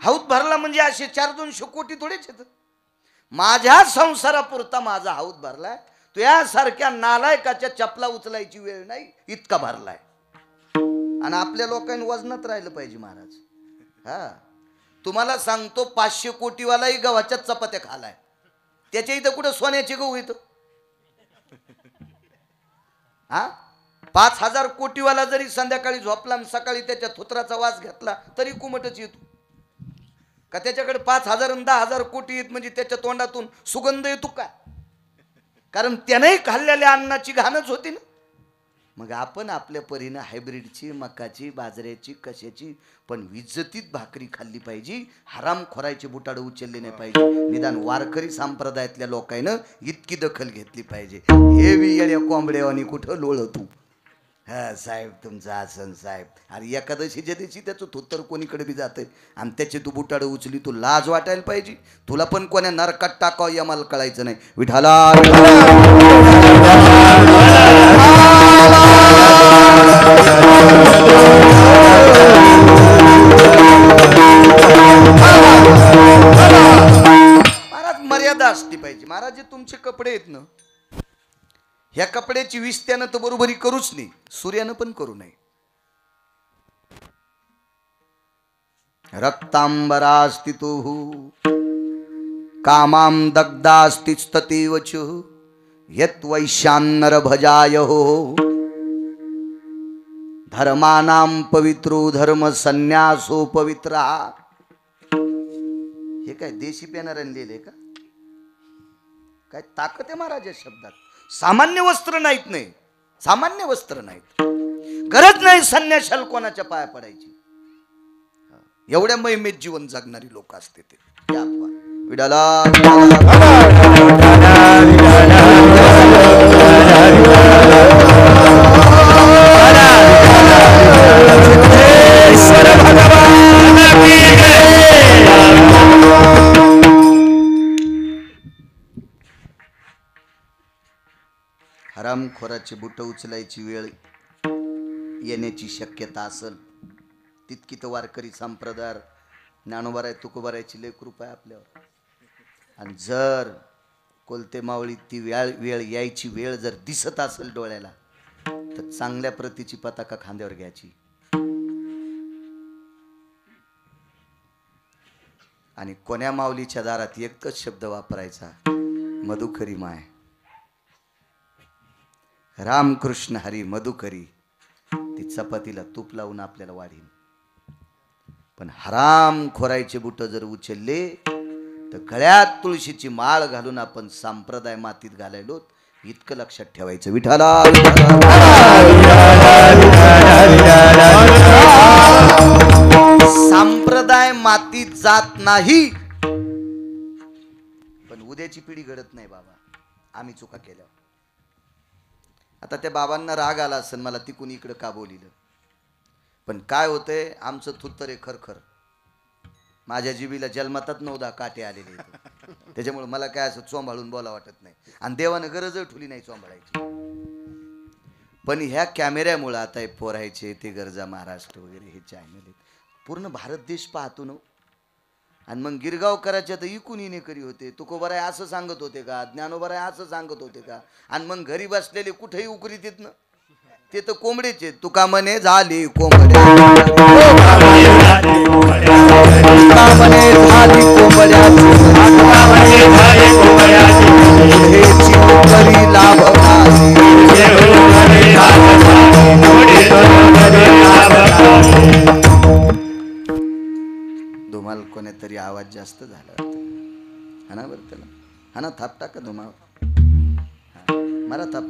हाऊत भरला म्हणजे असे 400-200 कोटी थोडेच येत. माझ्या संसारापुरता माझा हाऊत भरलाय, तू यासारख्या नालायकाच्या चपला उचलायची वेळ नाही इतका भरलाय. आणि आपल्या लोकांनी वजनात राहिलं पाहिजे महाराज. हा तुम्हाला सांगतो 500 कोटीवालाही गव्हाच्या चपात्या खालाय, त्याच्या इथं कुठं सोन्याचे गहू येतं? हा 5000 कोटीवाला जरी संध्याकाळी झोपला आणि सकाळी त्याच्या थुत्राचा वास घेतला तरी कुमटच येतो का? त्याच्याकडे 5000 आणि 10,000 कोटी येत म्हणजे त्याच्या तोंडातून सुगंध येतो का? कारण त्यानेही खाल्लेल्या अन्नाची घाणच होती ना. मग आपण आपल्या परीनं हायब्रिडची, मकाची, बाजऱ्याची, कशाची पण विज्जतीत भाकरी खाल्ली पाहिजे. हराम खोरायचे बुटाडं उचलले नाही पाहिजे. निदान वारकरी संप्रदायातल्या लोकांना इतकी दखल घेतली पाहिजे. हे बी येड्या कोंबड्यावानी कुठं लोळतू. हा साहेब तुमचा आसन साहेब. अरे एकादशीच्या दिवशी त्याचं थोत्तर कोणीकडे बी जातंय आणि त्याचे तू बुटाडं उचली. तू लाज वाटायला पाहिजे. तुला पण कोण्या नरकात टाकावं यमाला कळायचं नाही. विठाला महाराज मर्यादा असली पाहिजे. महाराज जे तुमचे कपडे आहेत ना, ह्या कपड्याची विस्त्यानं तर बरोबरी करूच नाही, सूर्यानं पण करू नये. रक्तांबरास्तितुः कामां दग्धास्तिस्ततेवच यत् वैश्यान्नर भजायहो धर्मानां पवित्रो धर्म संन्यासो पवित्रा. हे काय देशी पेनाराने लिहिले का? काय ताकद आहे महाराज या शब्दात. सामान्य वस्त्र नाहीत, नाही सामान्य वस्त्र नाहीत. गरज नाही संन्याशाल कोणाच्या पाया पडायची. एवढ्या महिमेत जीवन जगणारी लोक असते ते. विडाला हरामखोराची बुट उचलायची वेळ येण्याची शक्यता असेल तितकी तर वारकरी संप्रदाय ज्ञानोबाराय तुकोबारायची लय कृपा आहे आपल्यावर. आणि जर कोलते मावळी ती वेळ यायची वेळ जर दिसत असेल डोळ्याला तर चांगल्या प्रतीची पताका खांद्यावर घ्यायची आणि कोण्या माऊलीच्या दारात एकच शब्द वापरायचा, मधुकरी माय. रामकृष्ण हरी मधुकरी. ती चपातीला तूप लावून आपल्याला वाढीन. पण हराम खोरायचे बुट जर उचलले तर गळ्यात तुळशीची माळ घालून आपण संप्रदाय मातीत घालायलो इतकं लक्षात ठेवायचं. विठाला संप्रदाय मातीत जात नाही, पण उद्याची पिढी घडत नाही बाबा आम्ही चुका केल्या. आता त्या बाबांना राग आला असेल मला तिकून इकडं का बोलिलं, पण काय होतंय आमचं थुत्तर आहे खरखर. माझ्या जिबीला जन्मतात 9-10 काटे आलेले त्याच्यामुळे मला काय असं चोंबाळून बोला वाटत नाही. आणि देवानं गरज ठुली नाही चोंबाळायची. पण ह्या कॅमेऱ्यामुळं आता हे पोरायचे ते गरजा महाराष्ट्र वगैरे हे चॅनल पूर्ण भारत देश पाहतो ना. आणि मग गिरगावकराच्या तर इकून इनेकरी होते. तुकोबाराय असं सांगत होते का, ज्ञानोबाराय असं सांगत होते का. आणि मग घरी बसलेले कुठेही उकरीत येत ना, ते तर कोंबडेचे. तुका म्हणे झाली कोंबड्या, धुमाल कोणीतरी आवाज जास्त झाला हा बरं त्याला. हा ना थाप टाका धुमावर. मला थाप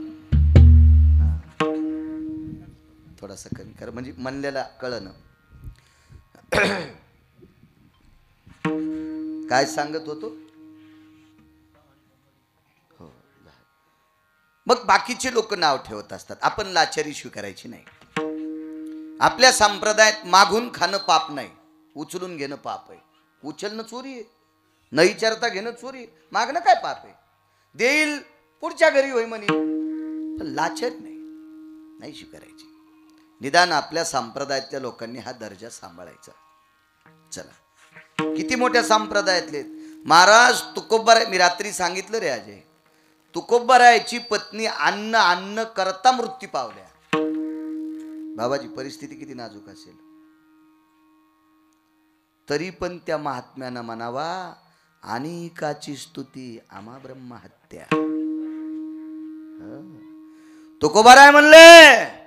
थोडासा कमी कर म्हणजे म्हणलेला कळणं. काय सांगत होतो मग बाकीचे लोक नाव ठेवत असतात. आपण लाचारी स्वीकारायची नाही. आपल्या संप्रदायात मागून खाणं पाप नाही, उचलून घेणं पाप आहे. उचलणं चोरी आहे, न विचारता घेणं चोरी आहे. मागणं काय पाप आहे? देईल पुढच्या घरी होय म्हणे, पण लाचारी नाही स्वीकारायची. निदान आपल्या संप्रदायातल्या लोकांनी हा दर्जा सांभाळायचा. चला, किती मोठ्या संप्रदायातले महाराज तुकोबाराय. मी रात्री सांगितलं रे अजय, तुकोबारायची पत्नी अन्न करता मृत्यू पावल्या. बाबाजी परिस्थिती किती नाजूक असेल, तरी पण त्या महात्म्यानं म्हणावा अनेकाची स्तुती आम्हा ब्रह्महत्या. तुकोबाराय म्हणले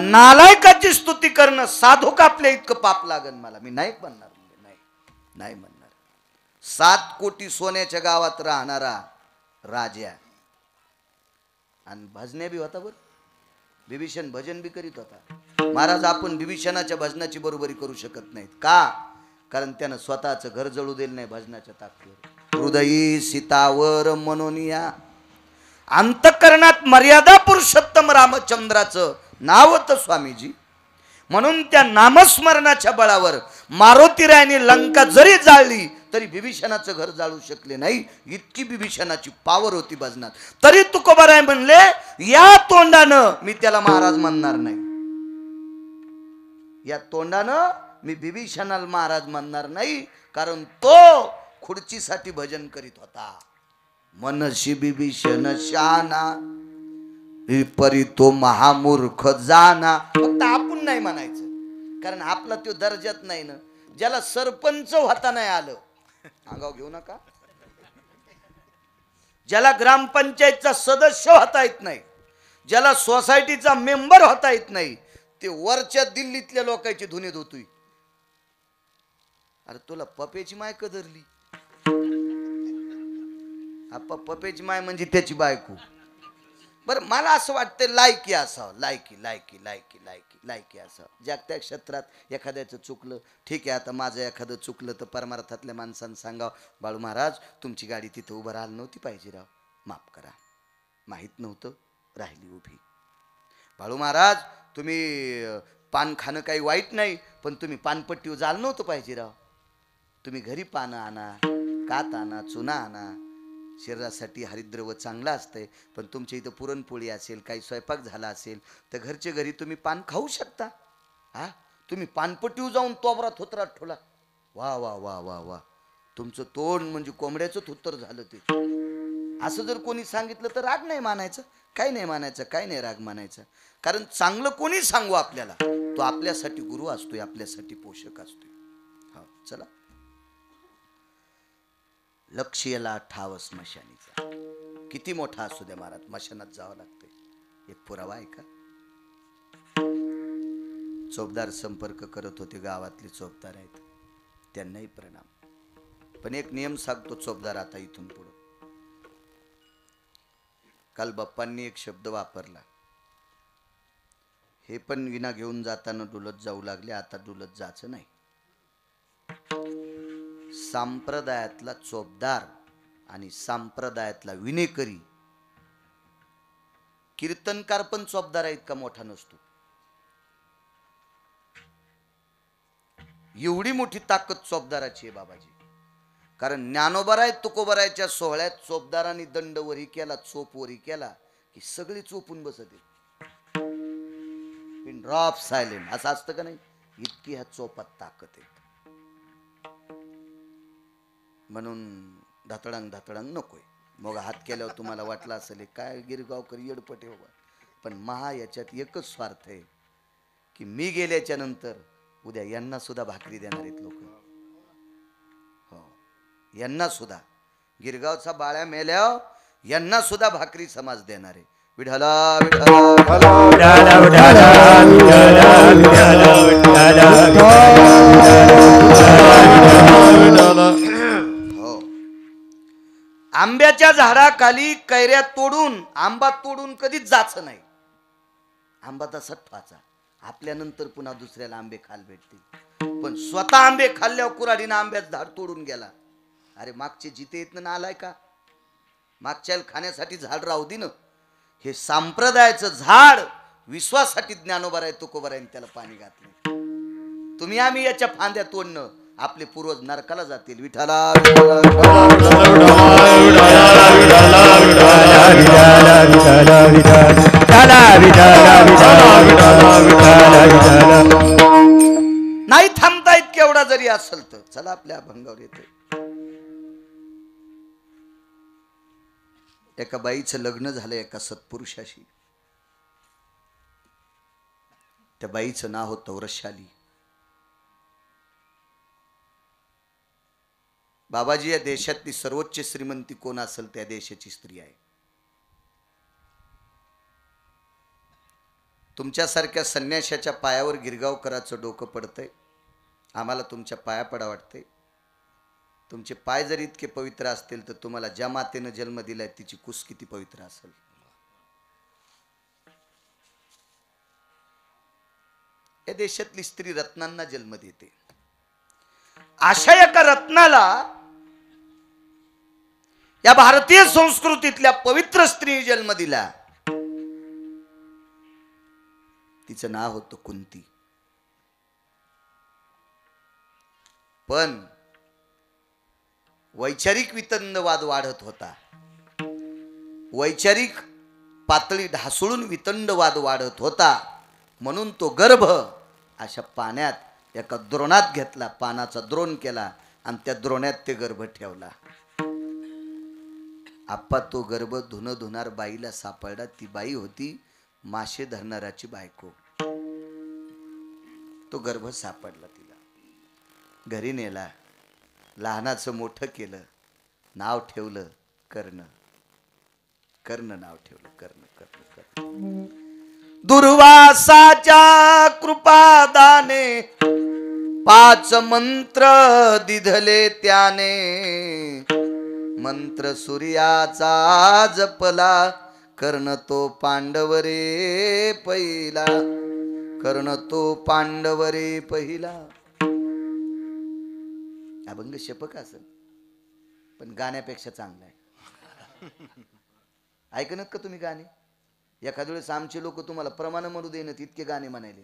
नालायकाची स्तुती करणं साधू कापल्या इतकं पाप लागन मला. मी नाही म्हणणार, नाही म्हणणार. 7 कोटी सोन्याच्या गावात राहणारा राजा आणि भजने बी होता. बरं, बिभीषण भजन बी करीत होता. महाराज आपण बिभीषणाच्या भजनाची बरोबरी करू शकत नाहीत. का? कारण त्यानं स्वतःचं घर जळू दिलं नाही भजनाच्या ताकदीवर. हृदयी सीतावर मनोनिया, अंतकरणात मर्यादा पुरुषोत्तम रामचंद्राचं नाव होतं स्वामीजी. म्हणून त्या नामस्मरणाच्या बळावर मारुतीरायाने लंका जरी जाळली तरी बिभीषणाचं घर जाळू शकले नाही. इतकी बिभीषणाची पावर होती भजनात. तरी तुकोबाराय म्हणले या तोंडानं मी त्याला महाराज म्हणणार नाही, या तोंडानं मी बिभीषणाला महाराज म्हणणार नाही, कारण तो खुर्चीसाठी भजन करीत होता. मनशी बिभीषण शाना परी तो महामूर्ख जाना. फक्त आपण नाही म्हणायचं, कारण आपला तो दर्जात नाही ना. ज्याला सरपंच होता नाही आलं, अंगाव घेऊ नका. ज्याला ग्रामपंचायतचा सदस्य होता येत नाही, ज्याला सोसायटीचा मेंबर होता येत नाही, ते वरच्या दिल्लीतल्या लोकांची धुनी धुतोय. अरे तुला पपेची माय कदरली. पपेची माय म्हणजे त्याची बायको. बरं, मला असं वाटतं लायकी असावं, लायकी असावं. जागत्या क्षेत्रात एखाद्याचं चुकलं, ठीक आहे, आता माझं एखादं चुकलं तर परमार्थातल्या माणसानं सांगावं, बाळू महाराज तुमची गाडी तिथं उभं राहिली नव्हती पाहिजे राव, माफ करा, माहीत नव्हतं, राहिली उभी. बाळू महाराज तुम्ही पान खाणं काही वाईट नाही, पण तुम्ही पानपट्टीवर जायला नव्हतं पाहिजे राव. तुम्ही घरी पानं आणा, कात आणा, चुना आणा. शरीरासाठी हरिद्रव चांगलं असतंय, पण तुमच्या इथं पुरणपोळी असेल, काही स्वयंपाक झाला असेल तर घरच्या घरी तुम्ही पान खाऊ शकता. हा, तुम्ही पानपट्टीवर जाऊन तोबरा थोतरात ठेवला. वा वा वा वा वा, तुमचं तोंड म्हणजे कोंबड्याचं थुत्तर झालं ते. असं जर कोणी सांगितलं तर राग नाही मानायचं, काही नाही मानायचं, काही नाही राग मानायचं. कारण चांगलं कोणी सांगू आपल्याला, तो आपल्यासाठी गुरु असतोय, आपल्यासाठी पोषक असतोय. हा, चला. लक्ष्यला ठाव स्मशानीचा. किती मोठा असू द्या महाराज, स्मशानात जावं लागतंय. एक पुरावा आहे का? चोपदार संपर्क करत होते, गावातले चोपदार आहेत, त्यांनाही प्रणाम. पण एक नियम सांगतो चोपदार आता इथून पुढं. काल बाप्पांनी एक शब्द वापरला, हे पण विना घेऊन जाताना डुलत जाऊ लागले, आता डुलत जायचं नाही. संप्रदायातला चोपदार आणि संप्रदायातला विनेकरी, कीर्तनकार पण चोपदार इतका मोठा नसतो. एवढी मोठी ताकद चोपदाराची आहे बाबाजी. कारण ज्ञानोबाराय तुकोबारायच्या सोहळ्यात चोपदारांनी दंड वरी केला, चोप वरी केला की सगळे चोपून बसते. पिन ड्रॉप सायलेंट असं असतं का नाही, इतकी ह्या चोपात ताकद आहे. म्हणून धतडंग नकोय. मग हात केल्यावर तुम्हाला वाटलं असेल काय गिरगावकर येडपटे बाबा, पण महा याच्यात एकच स्वार्थ आहे की मी गेल्याच्या नंतर उद्या यांना सुद्धा भाकरी देणार आहेत लोक. हो, यांना सुद्धा, गिरगावचा बाळ्या मेल्यावर यांना सुद्धा भाकरी समाज देणार आहे. विठला आंब्याच्या झाडाखाली कैऱ्या तोडून, आंबा तोडून कधीच जायचं नाही. आंबा तसा ठवाचा, आपल्यानंतर पुन्हा दुसऱ्याला आंबे खाल भेटतील. पण स्वतः आंबे खाल्ल्यावर कुऱ्हाडीनं आंब्याचं झाड तोडून गेला. अरे मागचे जिते येत ना आलाय का, मागच्या खाण्यासाठी झाड राहू दे ना, हे संप्रदायाचं झाड विश्वासाठी ज्ञानोबा आहे तुकोबा आहे त्याला पाणी घातले. तुम्ही आम्ही याच्या फांद्या तोडणं, आपले पूर्वज नरकाला जातील. विठाला नाही थांबता येत केवढा जरी असेल तर चला आपल्या अभंगावर येतो. एका बाईचं लग्न झालं एका सत्पुरुषाशी. त्या बाईचं नाव होतं वृषाली. बाबाजी, या देशातली सर्वोच्च श्रीमंती कोण असेल त्या देशाची स्त्री आहे. तुमच्यासारख्या संन्याशाच्या पायावर गिरगावकराचं डोकं पडतंय. आम्हाला तुमच्या पाया पडा वाटतंय. तुमचे पाय जर इतके पवित्र असतील तर तुम्हाला ज्या मातेनं जन्म दिलाय तिची कुस किती पवित्र असेल. या देशातली स्त्री रत्नांना जन्म देते. अशा एका रत्नाला या भारतीय संस्कृतीतल्या पवित्र स्त्री जन्म दिला. तिचं नाव होतं कुंती. पण वैचारिक वितंडवाद वाढत होता. वैचारिक पातळी ढासळून वितंडवाद वाढत होता. म्हणून तो गर्भ अशा पाण्यात एका द्रोणात घेतला, पानाचा द्रोण केला आणि त्या द्रोणात ते गर्भ ठेवला. आप्पा तो गर्भ धुणार बाईला सापडला. ती बाई होती मासे धरणाराची बायको. तो गर्भ सापडला तिला. घरी नेला, लहानाचं मोठं केलं, नाव ठेवलं कर्ण. कर्ण नाव ठेवलं. कर्ण कर्ण कर्ण. दुर्वासाच्या कृपादाने 5 मंत्र दिधले त्याने. मंत्र सूर्याचा जपला, कर्ण तो पांडव रे पहिला. कर्ण तो पांडव रे पहिला. अभंग शपक असेल पण गाण्यापेक्षा चांगला आहे. ऐकणत का तुम्ही गाणे? एखाद्या वेळेस आमचे लोक तुम्हाला प्रमाण म्हणू देणं इतके गाणे म्हणायले.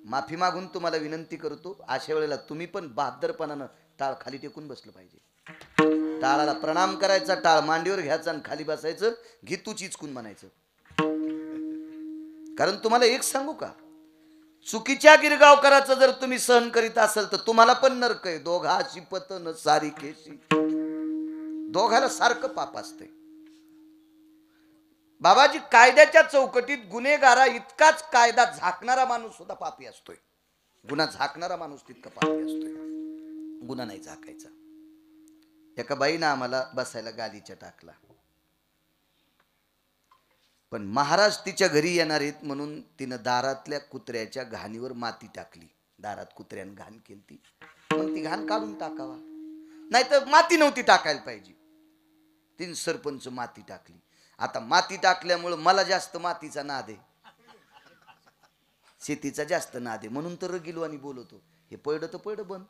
माफी मागून तुम्हाला विनंती करतो, अशा वेळेला तुम्ही पण बहादरपणानं टाळ खाली टेकून बसलं पाहिजे. टाळाला प्रणाम करायचा, टाळ मांडीवर घ्यायचा आणि खाली बसायचं. घे तू चिचकून म्हणायचं. कारण तुम्हाला एक सांगू का, चुकीच्या गिरगावकराचं जर तुम्ही सहन करीत असाल तर तुम्हाला पण नरक आहे. दोघाशी पतन सारी केशी. दोघाला सारखं पाप असते. बाबाजी, कायद्याच्या चौकटीत गुन्हेगारा इतकाच कायदा झाकणारा माणूस सुद्धा पापी असतोय. गुन्हा झाकणारा माणूस तितका पापी असतोय. गुन्हा नाही झाकायचा. एका बाईनं आम्हाला बसायला गालीच्या टाकला. पण महाराज तिच्या घरी येणार आहेत म्हणून तिनं दारातल्या कुत्र्याच्या घाणीवर माती टाकली. दारात कुत्र्यानं घाण केली. मग ती घाण काढून टाकावा, नाही तर माती नव्हती टाकायला पाहिजे. तिने सरपंच माती टाकली. आता माती टाकल्यामुळं मला जास्त मातीचा नाद आहे, शेतीचा जास्त नाद आहे. म्हणून तर रगिलो आणि बोलतो. हे पडलं तर पडलं बंद.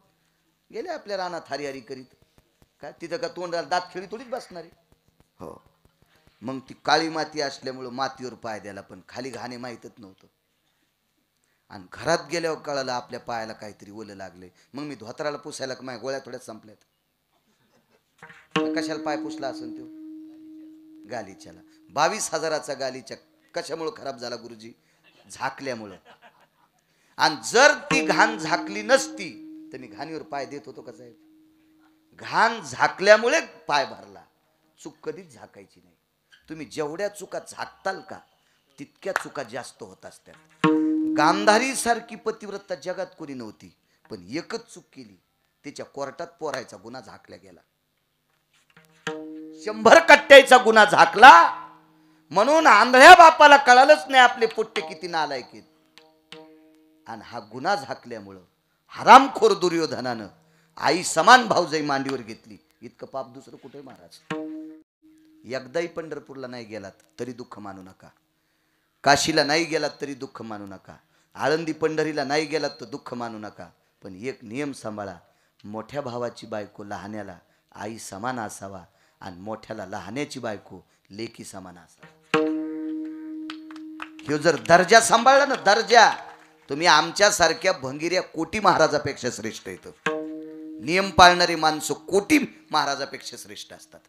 गेले आपल्या रानात हरिहरी करीत. काय तिथं का तोंडाला दात खेळी थोडीच बसणार आहे. हो, मग ती काळी माती असल्यामुळं मातीवर पाय द्यायला पण खाली घाणे माहीतच नव्हतं. आणि घरात गेल्यावर कळालं आपल्या पायाला काहीतरी ओलं लागले. मग मी धोत्राला पुसायला माझ्या गोळ्या थोड्याच संपल्यात. कशाला पाय पुसला असेल तो? गालीच्याला. 22,000चा गालीच्या कशामुळे खराब झाला गुरुजी? झाकल्यामुळं. आणि जर ती घाण झाकली नसती तर मी घाणीवर पाय देत होतो का साहेब? घाण झाकल्यामुळे पाय भरला. चूक कधीच झाकायची नाही. तुम्ही जेवढ्या चुका झाकताल का तितक्या चुका जास्त होत असतात. गांधारी सारखी पतिव्रता जगात कोणी नव्हती, पण एकच चूक केली, तिच्या कोर्टात पोरायचा गुन्हा झाकला गेला. 100 कट्ट्याचा गुन्हा झाकला. म्हणून आंधळ्या बापाला कळालंच नाही आपले पोट्टे किती नालायक आहेत. आणि हा गुन्हा झाकल्यामुळं हरामखोर दुर्योधनानं आई समान भाऊजाई मांडीवर घेतली. इतकं पाप दुसरं कुठे महाराज? एकदाही पंढरपूरला नाही गेलात तरी दुःख मानू नका. काशीला नाही गेलात तरी दुःख मानू नका. आळंदी पंढरीला नाही गेलात तर दुःख मानू नका. पण एक नियम सांभाळा, मोठ्या भावाची बायको लहान्याला आई समान असावा आणि मोठ्याला लहानाची बायको लेकी समान असावा. ह्यो जर दर्जा सांभाळला ना, दर्जा, तुम्ही आमच्यासारख्या भंगिऱ्या कोटी महाराजापेक्षा श्रेष्ठ येतं. नियम पाळणारी माणसं कोटी महाराजापेक्षा श्रेष्ठ असतात.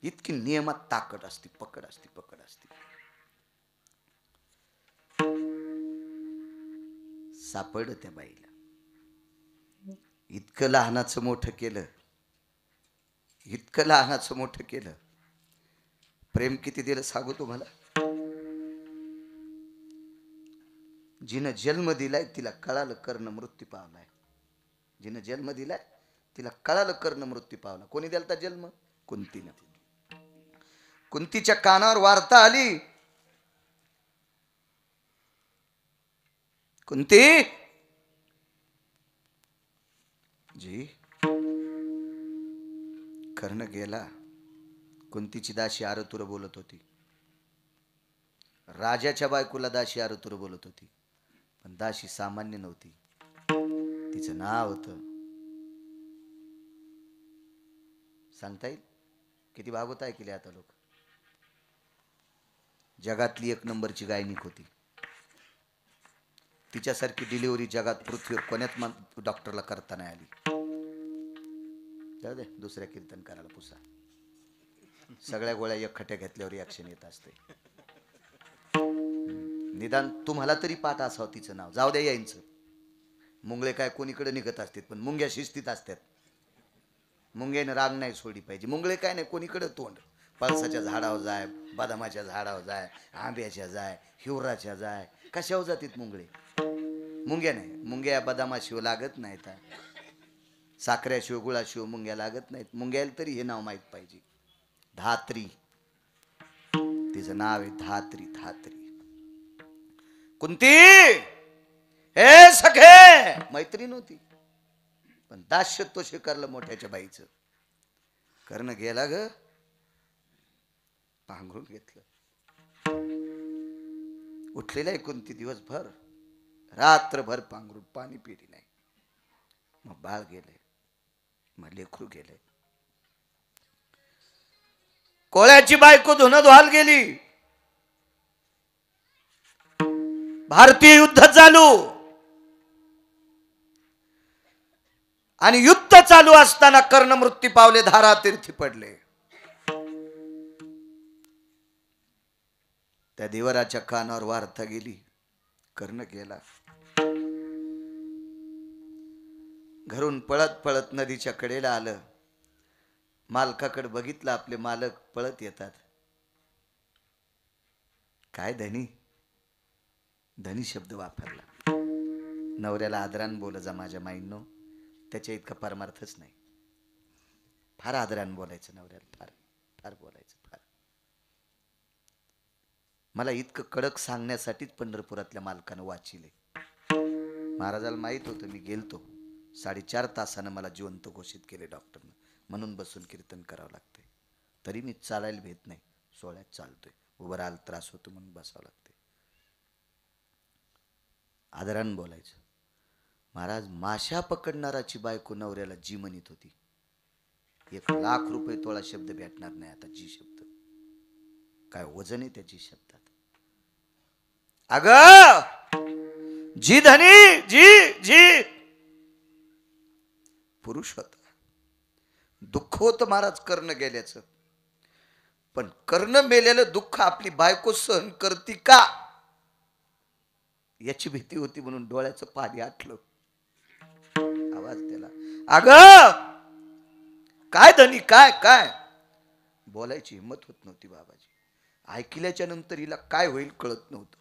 इतकी नियमात ताकद असते, पकड असते, पकड असते. सापडलं त्या बाईला. इतकं लहानाचं मोठं केलं, इतकं लहानाचं मोठं केलं. प्रेम किती दिलं सांगू तुम्हाला. जिनं जन्म दिलाय तिला कळालं कर्ण मृत्यू पावलाय. जिनं जन्म दिलाय तिला कळालं कर्ण मृत्यू पावला. कोणी दिलता जन्म? कुंतीनं. कुंतीच्या कानावर वार्ता आली, कुंती जी कर्ण गेला. कुंतीची दासी आरतुर बोलत होती. राजाच्या बायकोला दासी आरतुर बोलत होती. पण दासी सामान्य नव्हती. तिचं नाव होतं, सांगता येईल किती भागवत ऐकले आता लोक. जगातली एक नंबरची गायनिक होती. तिच्यासारखी डिलिव्हरी जगात पृथ्वीवर कोण्यात डॉक्टरला करता नाही आली. जाऊ दे, दुसऱ्या कीर्तनकाराला पुसा. सगळ्या गोळ्या एक खट्या घेतल्यावर रिॲक्शन येत असते. निदान तुम्हाला तरी पाठ असावं तिचं नाव. जाऊ द्या यायचं. मुंगळे काय कोणीकडे निघत असतात, पण मुंग्या शिस्तीत असतात. मुंग्याने राग नाही सोडली पाहिजे. मुंगळे काय नाही कोणीकडे तोंड. पळसाच्या झाडावर जाय, बदामाच्या झाडावर जाय, आंब्याच्या जाय, हिवराच्या जाय, कशावर जातात मुंगळे. मुंग्या नाही. मुंग्या बदामाशिव लागत नाहीत, साखऱ्याशिव गुळाशिव मुंग्या लागत नाहीत. मुंग्याला तरी हे नाव माहीत पाहिजे. धात्री, तिचं नाव आहे धात्री. धात्री. कुंती हे सखे मैत्रीण होती, पण दास्यत्व स्वीकारलं मोठ्याच्या बाईचं. कर्ण गेला ग, पांघरून घेतलं. उठलेला आहे कुंती दिवसभर, रात्रभर पांघरून, पाणी पिली नाही. मग बाळ गेले, मग लेकरू गेले. कोळ्याची बायको धुणं धुवाल गेली. भारतीय युद्ध चालू, आणि युद्ध चालू असताना कर्ण मृत्यू पावले, धारातीर्थी पडले. त्या देवराच्या कानावर वार्ता गेली, कर्ण गेला. घरून पळत पळत नदीच्या कडेला आलं. मालकाकडे बघितलं, आपले मालक पळत येतात. काय धनी, धनी शब्द वापरला. नवऱ्याला आदरान बोल जा माझ्या माईंनो, त्याच्या इतका परमार्थच नाही. फार आदरान बोलायचं नवऱ्याला, फार फार बोलायचं, फार. मला इतकं कडक सांगण्यासाठीच पंढरपुरातल्या मालकानं वाचिले. महाराजाला माहित होतं मी गेलतो. 4.5 तासानं मला जिवंत घोषित केले डॉक्टरनं. म्हणून बसून कीर्तन करावं लागते. तरी मी चालायला भेट नाही, सोहळ्यात चालतोय. उभं राहायला त्रास होतो म्हणून बसावं लागते. आदरानं बोलायचं. महाराज, माशा पकडणाराची बायको नवऱ्याला जी म्हणत होती. 1,00,000 रुपये तोळा शब्द भेटणार नाही आता. जी शब्द काय वजन आहे त्या जी शब्दात. अग जी धनी, जी जी पुरुष होता. दुःख होतं महाराज कर्ण गेल्याचं. पण कर्ण मेलेलं दुःख आपली बायको सहन करती का याची भीती होती, म्हणून डोळ्याचं पाणी आटलं. आवाज त्याला, अग काय धनी, काय काय बोलायची हिंमत होत नव्हती बाबाजी. ऐकल्याच्या नंतर हिला काय होईल कळत नव्हतं.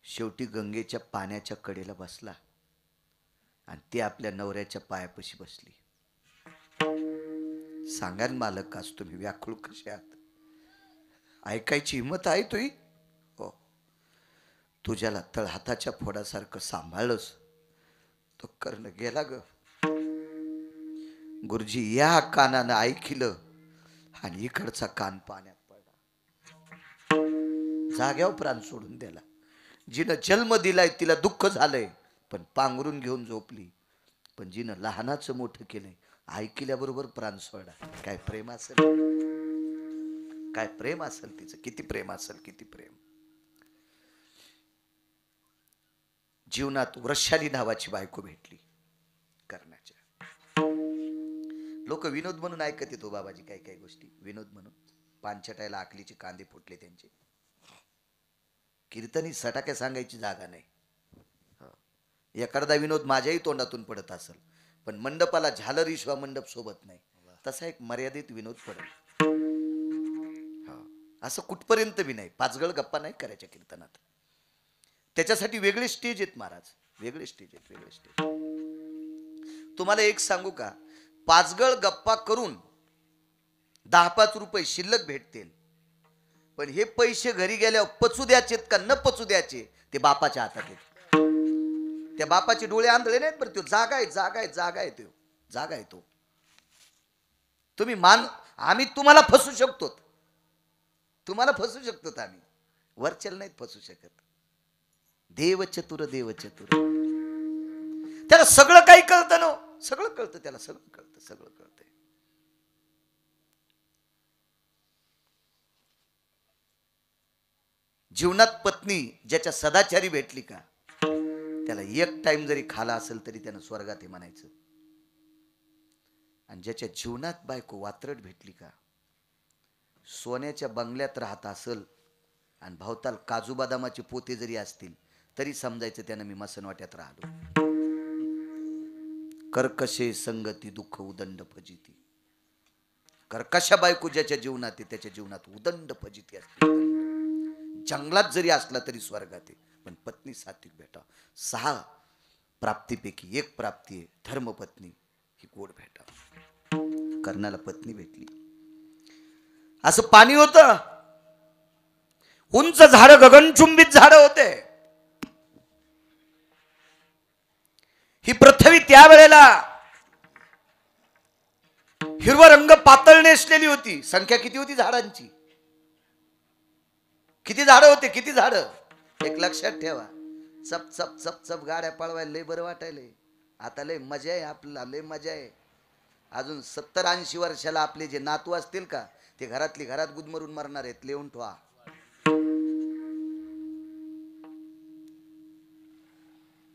शेवटी गंगेच्या पाण्याच्या कडेला बसला आणि ती आपल्या नवऱ्याच्या पायापाशी बसली. सांगा ना मालक, आज तुम्ही व्याकुळ कसे आहात? ऐकायची हिंमत आहे तुही? हो. तुझ्याला तळहाताच्या फोडासारखं सांभाळलंस तो कर्ण गेला ग. गुरुजी या कानानं ऐकलं आणि इकडचा कान पाण्यात पडला. जाग्यावर प्राण सोडून दिला. जिनं जन्म दिलाय तिला दुःख झालंय, पण पांघरून घेऊन झोपली. पण जिनं लहानाचं मोठं केलंय ऐकल्याबरोबर प्राण सोडा. काय प्रेम असेल, काय प्रेम असेल तिचं, किती प्रेम असेल, किती प्रेम. जीवनात वृषाली नावाची बायको भेटली करण्याच्या. लोक विनोद म्हणून ऐकत येतो बाबाजी काही काही गोष्टी विनोद म्हणून. पानछटायला आकलीचे कांदे फुटले त्यांचे. कीर्तनी सटाक्या सांगायची जागा नाही. एखादा विनोद माझ्याही तोंडातून पडत असेल, पण मंडपाला झालर ईश्वा मंडप सोबत नाही, तसा एक मर्यादित विनोद पडेल. असं कुठपर्यंत बी नाही. पाचगळ गप्पा नाही करायच्या कीर्तनात. त्याच्यासाठी वेगळे स्टेज आहेत महाराज, वेगळे स्टेज आहेत, वेगळे स्टेज. तुम्हाला एक सांगू का, पाचगळ गप्पा करून 10-5 रुपये शिल्लक भेटतील, पण हे पैसे घरी गेल्यावर पचू द्यायचे का न पचू द्यायचे ते बापाच्या हातात आहेत. त्या बापाचे डोळे आंधळे नाहीत, पण तो जागा आहे, जागा आहे, जागा आहे, तो जागा आहे. तो तुम्ही आम्ही तुम्हाला फसू शकतो, तुम्हाला फसू शकतो, आम्ही वरचेल नाहीत फसू शकत. देव चतुर, देव चतुर. त्याला सगळं काही कळतं ना, सगळं कळतं त्याला, सगळं कळतं, सगळं कळतं. जीवनात पत्नी ज्याच्या सदाचारी भेटली का, त्याला एक टाइम जरी खाला असेल तरी त्यानं स्वर्गात हे म्हणायचं. आणि ज्याच्या जीवनात बायको वात्रट भेटली का, सोन्याच्या बंगल्यात राहत असेल आणि भवताल काजू बदामाचे पोते जरी असतील तरी समजायचं त्यानं मी मसनवाट्यात राहिलो. कर्कशे संगती दुःख उदंड फजिती. कर्कशा बायको ज्याच्या जीवनात आहे त्याच्या जीवनात उदंड फजिती असते. जंगलात जरी असला तरी स्वर्गात आहे. पण पत्नी सात्विक भेटा. 6 प्राप्तीपैकी एक प्राप्ती आहे धर्मपत्नी, ही गोड भेटा. कर्णाला पत्नी भेटली. असं पाणी होतं, उंच झाड, गगनचुंबित झाड होते. ही पृथ्वी त्यावेळेला हिरवा रंग पातळ नेसलेली होती. संख्या किती होती झाडांची? किती झाड होते, किती झाड? एक लक्षात ठेवा. चप चप चप चप गाड्या पळवायला लय बरं वाटायलंय. आता लय मजा आहे, आपल्याला लय मजा आहे. अजून 70-80 वर्षाला आपले जे नातू असतील का, ते घरातली घरात गुदमरून मरणार आहेत. लिहून ठेवा.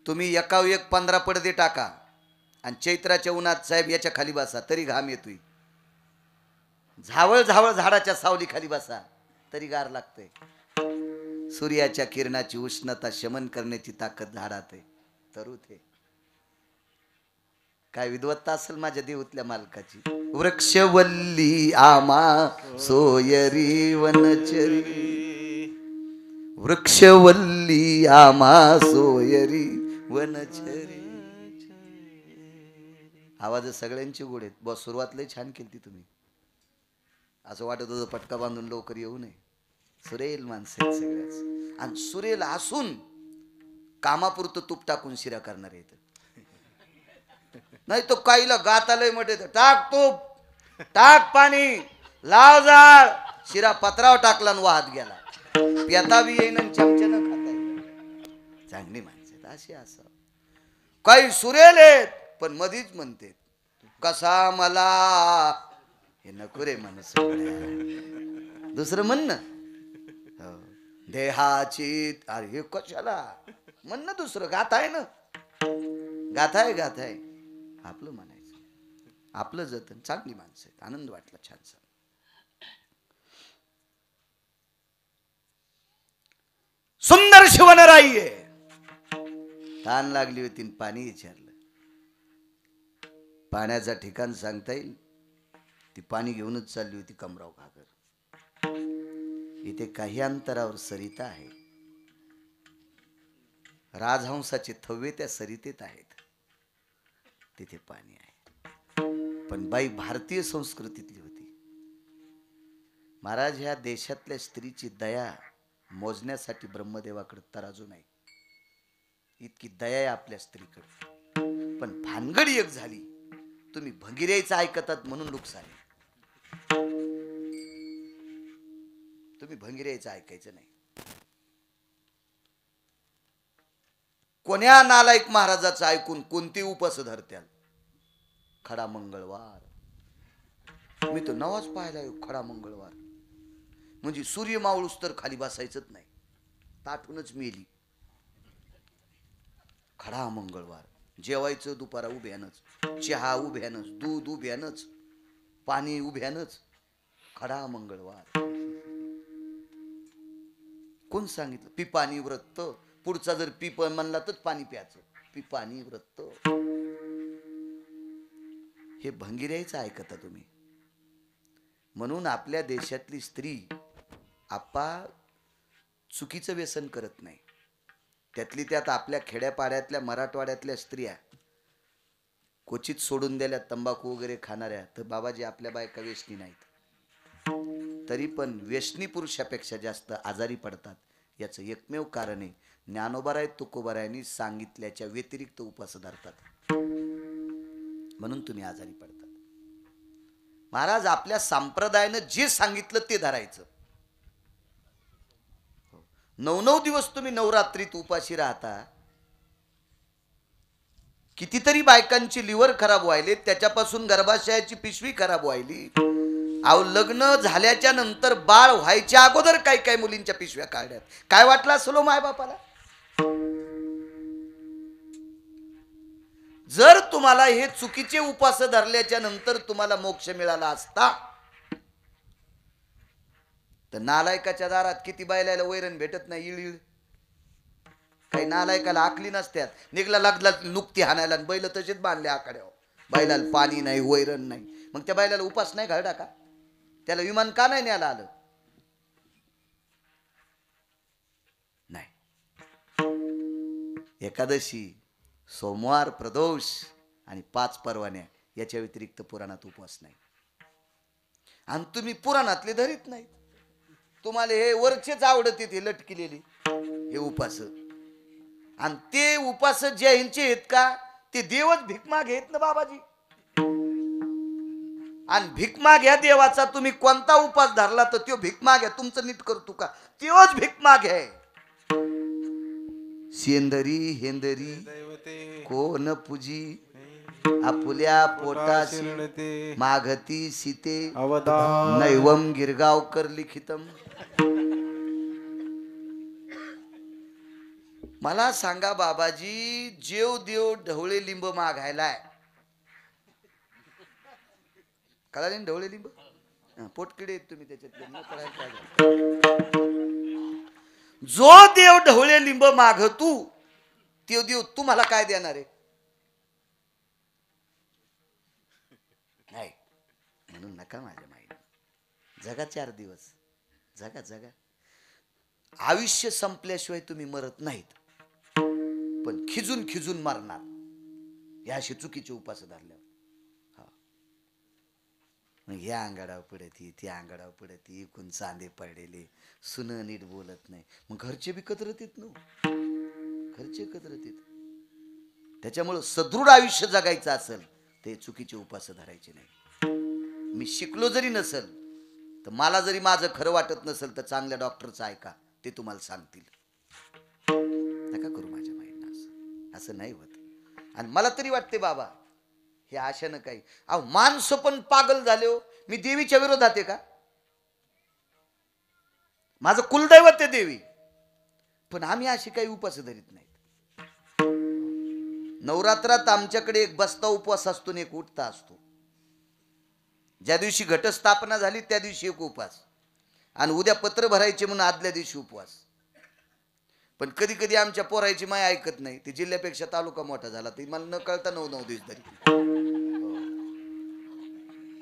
तुम्ही एकाव एक 15 पडदे टाका आणि चैत्राच्या उन्हात साहेब याच्या खाली बसा तरी घाम येतोय. झावळ झावळ झाडाच्या सावली खाली बसा तरी गार लागतंय. सूर्याच्या किरणाची उष्णता शमन करण्याची ताकद झाडात आहे. तरुत आहे. काय विद्वत्ता असेल माझ्या देऊतल्या मालकाची. वृक्षवल्ली आमा सोयरी वनचरी, वृक्षवल्ली आमा सोयरी वनचरी. आवाज सगळ्यांची गोड आहेत. बस सुरुवात लय छान केली तुम्ही. असं वाटत होतं पटका बांधून लवकर येऊ नये. सुरेल माणसं आहेत सगळ्याच. आणि सुरेल असून कामापुरतं तूप टाकून शिरा करणार आहेत. नाही तो काहीला गात आलंय म्हटे टाक तूप, टाक पाणी, लाव जाळ, शिरा पत्रावर टाकला आणि वाहत गेला. पेता बी येईन आणि चमच्यानं खाता येईल. चांगली माणसं आहेत अशी. असं काही सुरेल आहेत पण मधीच म्हणते कसा मला हे नको रे माणूस. दुसरं म्हण ना देहाची, अरे हे कशाला म्हण ना दुसरं. गाथाय ना, गाथाय गाथाय. आपलं म्हणायचं, आपलं जतन. चांगली माणसं आहेत. आनंद वाटला छानसा. सुंदर शिवनराई आहे. ताण लागली होती, पाणी विचारलं. पाण्याचं ठिकाण सांगता येईल? ती पाणी घेऊनच चालली होती कमराव घागर. इथे काही अंतरावर सरिता आहे. राजहंसाचे थव्वे त्या सरितेत आहेत. तिथे पाणी आहे. पण बाई भारतीय संस्कृतीतली होती. महाराज, ह्या देशातल्या स्त्रीची दया मोजण्यासाठी ब्रह्मदेवाकडे तराजू नाही. इतकी दया आहे आपल्या स्त्रीकडे. पण भानगड एक झाली, तुम्ही भंगिऱ्याचं ऐकतात म्हणून नुकसान आहे. तुम्ही भंगिऱ्याचं ऐकायचं नाही. कोण्या नालायक महाराजाचं ऐकून कोणते उपास धरत्याल? खडा मंगळवार. मी तो नवाच पाहिला खडा मंगळवार. म्हणजे सूर्य मावळूस तर खाली बसायचंच नाही, ताठूनच मेली. खडा मंगळवार. जेवायचं दुपारा उभ्यानच, चहा उभ्यानच, दूध उभ्यानच, पाणी उभ्यानच. खडा मंगळवार. कोण सांगितलं? पिपाणी व्रत. पुढचा जर पिप म्हणला तर पाणी प्यायचं. पिपाणी व्रत. हे भंगिऱ्याचं ऐकता तुम्ही. म्हणून आपल्या देशातली स्त्री आपा चुकीचं व्यसन करत नाही. त्यातली त्यात आपल्या खेड्यापाड्यातल्या मराठवाड्यातल्या स्त्रिया क्वचित सोडून दिल्या तंबाखू वगैरे खाणाऱ्या, तर बाबाजी आपल्या बायका व्यसनी नाहीत. तरी पण व्यसनी पुरुषापेक्षा जास्त आजारी पडतात. याचं एकमेव कारण आहे ज्ञानोबाराय तुकोबारायांनी सांगितल्याच्या व्यतिरिक्त उपवास धरतात, म्हणून तुम्ही आजारी पडतात. महाराज आपल्या संप्रदायानं जे सांगितलं ते धरायचं. 9 दिवस तुम्ही नवरात्रीत उपाशी राहता. कितीतरी बायकांची लिव्हर खराब व्हायली, त्याच्यापासून गर्भाशयाची पिशवी खराब व्हायली. अहो लग्न झाल्याच्या नंतर बाळ व्हायच्या अगोदर काही काही मुलींच्या पिशव्या काढल्यात. काय वाटलं असेल माय बापाला? जर तुम्हाला हे चुकीचे उपास धरल्याच्या नंतर तुम्हाला मोक्ष मिळाला असता, तर नालायकाच्या दारात किती बैलाला वैरण भेटत नाही. इळ काही नालायकाला आकली नसत्यात. निघला लागला नुकती हाणायला, बैल तसेच बांधले आकड्यावर. बैलाला पाणी नाही, वैरण नाही. मग त्या बैलाला उपास नाही घडला का? त्याला विमान का नाही न्यायला आलं? नाही. एकादशी, सोमवार, प्रदोष आणि 5 परवान्या याच्या व्यतिरिक्त पुराणात उपवास नाही. आणि तुम्ही पुराणातले धरीत नाहीत. तुम्हाला हे वरचेच आवडते ते लटकिलेले हे उपास. आणि ते उपास जैनचे आहेत का? ते देवच भिकमाग आहेत ना बाबाजी. आणि भिकमाग ह्या देवाचा तुम्ही कोणता उपास धरला तर तो भिकमाग आहे. तुमचं नीट करतो का? तोच भिकमाग आहे. शेंदरी हेंदरी कोण पूजी, आपुल्या पोटाशी मागती सीते नैवम गिरगावकर लिखितम. मला सांगा बाबाजी, जेव देव ढवळे लिंब मागायलाय. कळाले ढवळे लिंब? पोटकिडे आहेत तुम्ही त्याच्यातले. जो देव ढवळे लिंब मागतू तो देव तुम्हाला काय देणार आहे? नाही. म्हणून नका माझ्या माईला. जगा 4 दिवस. जगा जगा. आयुष्य संपल्याशिवाय तुम्ही मरत नाहीत, पण खिजून खिजून मरणार. या अशी चुकीचे उपास धरल्यावर या अंगाडावर पडती, त्या अंगाडावर पडती, कोण चांदे पडलेले, सुन नीट बोलत नाही. मग घरचे बी कदरत येत ना, घरचे कदरत येत. त्याच्यामुळं सदृढ आयुष्य जगायचं असेल ते चुकीचे उपास धरायचे नाही. मी शिकलो जरी नसेल तर मला जरी माझं खरं वाटत नसेल तर चांगल्या डॉक्टरचं ऐका, ते तुम्हाला सांगतील. नका करू माझ्या माईंना असं. असं नाही होत. आणि मला तरी वाटते बाबा हे आशानं काही. अहो माणसं पण पागल झाले हो. मी देवीच्या विरोधात आहे का? माझं कुलदैवत आहे देवी, पण आम्ही अशी काही उपास धरीत नाहीत. नवरात्रात आमच्याकडे एक बसता उपवास असतो आणि एक उठता असतो. ज्या दिवशी घटस्थापना झाली त्या दिवशी एक उपवास, आणि उद्या पत्र भरायचे म्हणून आदल्या दिवशी उपवास. पण कधी कधी आमच्या पोरायची माय ऐकत नाही. ती जिल्ह्यापेक्षा तालुका मोठा झाला, ती मला न कळता 9 दिवस धरी.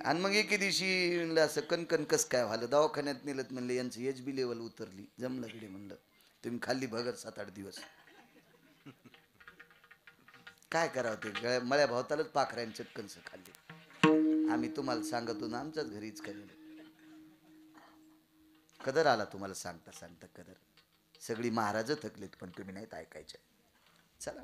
आणि मग एके दिवशी असं कणकण कस काय व्हालं, दवाखान्यात नेलं. म्हणलं यांचं HB लेवल उतरली. जमलं गिडे. म्हणलं तुम्ही खाल्ली भगर 7-8 दिवस. काय करावं, ते मळ्या भावतालच पाखऱ्यान चटकनच खाल्ली. आम्ही तुम्हाला सांगतो ना, आमच्याच घरीच केलेलं. कदर आला तुम्हाला सांगता सांगता कदर. सगळी महाराज थकलीत पण तुम्ही नाहीत ऐकायचे. चला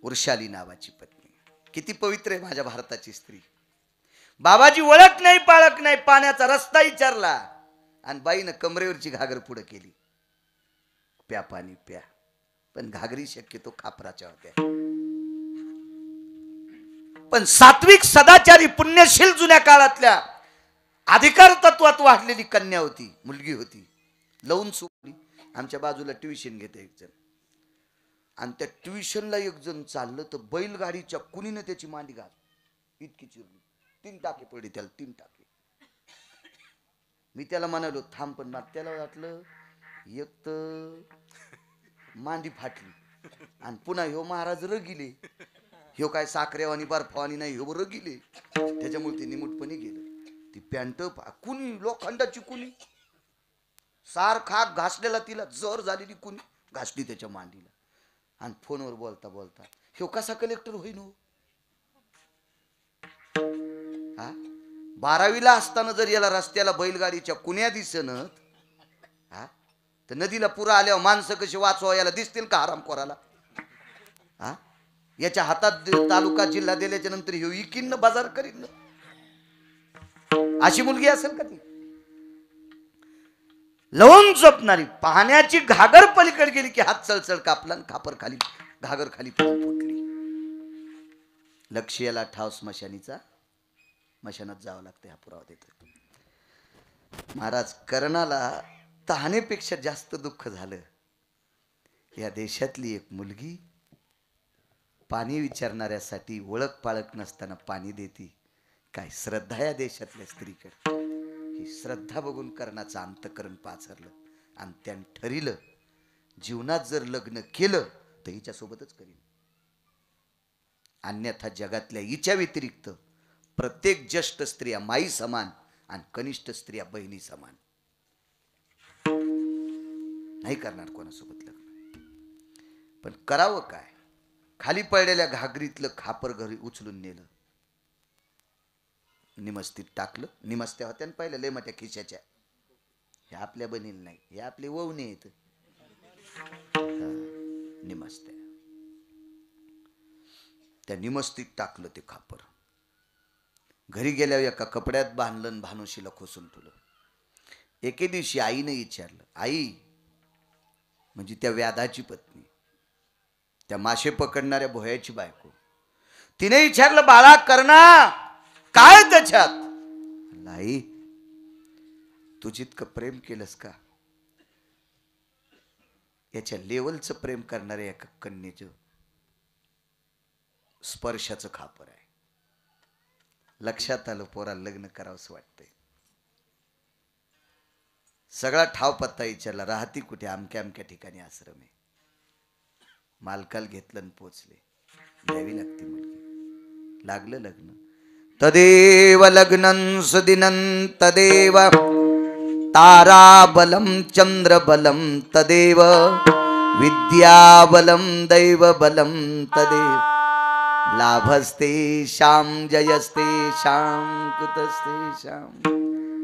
वृषाली नावाची पत्नी किती पवित्र आहे माझ्या भारताची स्त्री. बाबाजी ओळख नाही पाळख नाही, पाण्याचा रस्ता विचारला आणि बाईनं कमरेवरची घागर पुढं केली. प्या पाणी प्या. पण घागरी शक्यतो खापराच्या होत्या. पण सात्विक सदाचारी पुण्यशील जुन्या काळातल्या अधिकार तत्वात वाढलेली कन्या होती, मुलगी होती. लवून सुटली. आमच्या बाजूला ट्युशन घेते एक जण, आणि त्या ट्युशनला एक जण चाललं तर बैलगाडीच्या कुणीनं त्याची मांडी घाल इतकी चिरली. 3 टाके पडली त्याला, 3 टाके. मी त्याला म्हणालो थांब, पण त्याला वाटलं एक तर मांडी फाटली आणि पुन्हा ह्यो महाराज रगिले, ह्यो काय साखरेवानी बर्फावानी नाही, ह्यो रगिले. त्याच्यामुळे ते निमूटपणे गेलं. ती पॅन्ट कुणी लोखंडाची कुणी सारखा घासलेला, तिला जर झालेली कुणी घासली त्याच्या मांडीला. आणि फोनवर बोलता बोलता ह्यो कसा कलेक्टर होईन हो? 12वीला असताना जर याला रस्त्याला बैलगाडीच्या कुण्या दिसनत, तर नदीला पुरा आल्यावर माणसं कशी वाचवा याला दिसतील का हरामखोराला? याच्या हातात तालुका जिल्हा दिल्याच्या नंतर ह्यो इकिन बाजार करीन. अशी मुलगी असेल का ती? लवून झोपणारी, पाहण्याची घागर पलीकडे गेली की हात चळचळ कापला, खापर खाली, घागर खाली पडून फुटली. लक्ष याला ठाव स्मशानीचा, मशानात जावं लागतं. हा पुरावा देतो. महाराज, कर्णाला तहानेपेक्षा जास्त दुःख झालं. या देशातली एक मुलगी पाणी विचारणाऱ्यासाठी ओळख पाळख नसताना पाणी देती. काय श्रद्धा या देशातल्या स्त्रीकडे. ही श्रद्धा बघून कर्णाचं अंतकरण पाझरलं आणि त्यानं ठरिलं जीवनात जर लग्न केलं तर हिच्यासोबतच करीन, अन्यथा जगातल्या हिच्या व्यतिरिक्त प्रत्येक ज्येष्ठ स्त्रिया माई समान आणि कनिष्ठ स्त्रिया बहिणी समान. नाही करणार कोणासोबत लग्न. पण करावं काय? खाली पडलेल्या घागरीतलं खापर घरी उचलून नेलं, निमस्तीत टाकलं. निमस्त्या होत्या ना पहिल्या लय मोठ्या खिशाच्या. हे आपल्या बनील नाही, हे आपले ववणे आहेत. निमस्त्या. त्या निमस्तीत टाकलं ते खापर. घरी गेल्यावर एका कपड्यात बांधलं, भानुशीला खोसून ठेवलं. एके दिवशी आईने विचारलं, आई म्हणजे त्या व्याधाची पत्नी, त्या मासे पकडणाऱ्या भोयाची बायको, तिने विचारलं, बाळा कर्णा काय त्याच्यात? आई तू जितकं प्रेम केलंस का, याच्या लेवलचं प्रेम करणाऱ्या एका कन्येचं स्पर्शाचं खापर आहे. लक्षात आलं, पोरा लग्न करावंसं वाटतंय. सगळा ठाव पत्ता विचारला, राहती कुठे? अमक्या अमक्या ठिकाणी आश्रम आहे. मालकाला घेतलं आणि पोचले. द्यावी लागते मुलगी. लागलं लग्न. तदेव लग्नं सुदिनं तदेव ताराबलं चंद्रबलं तदेव विद्याबलं दैवबलं तदेव लाभस्ते श्याम जयस्ते श्याम कुतस्ते श्याम.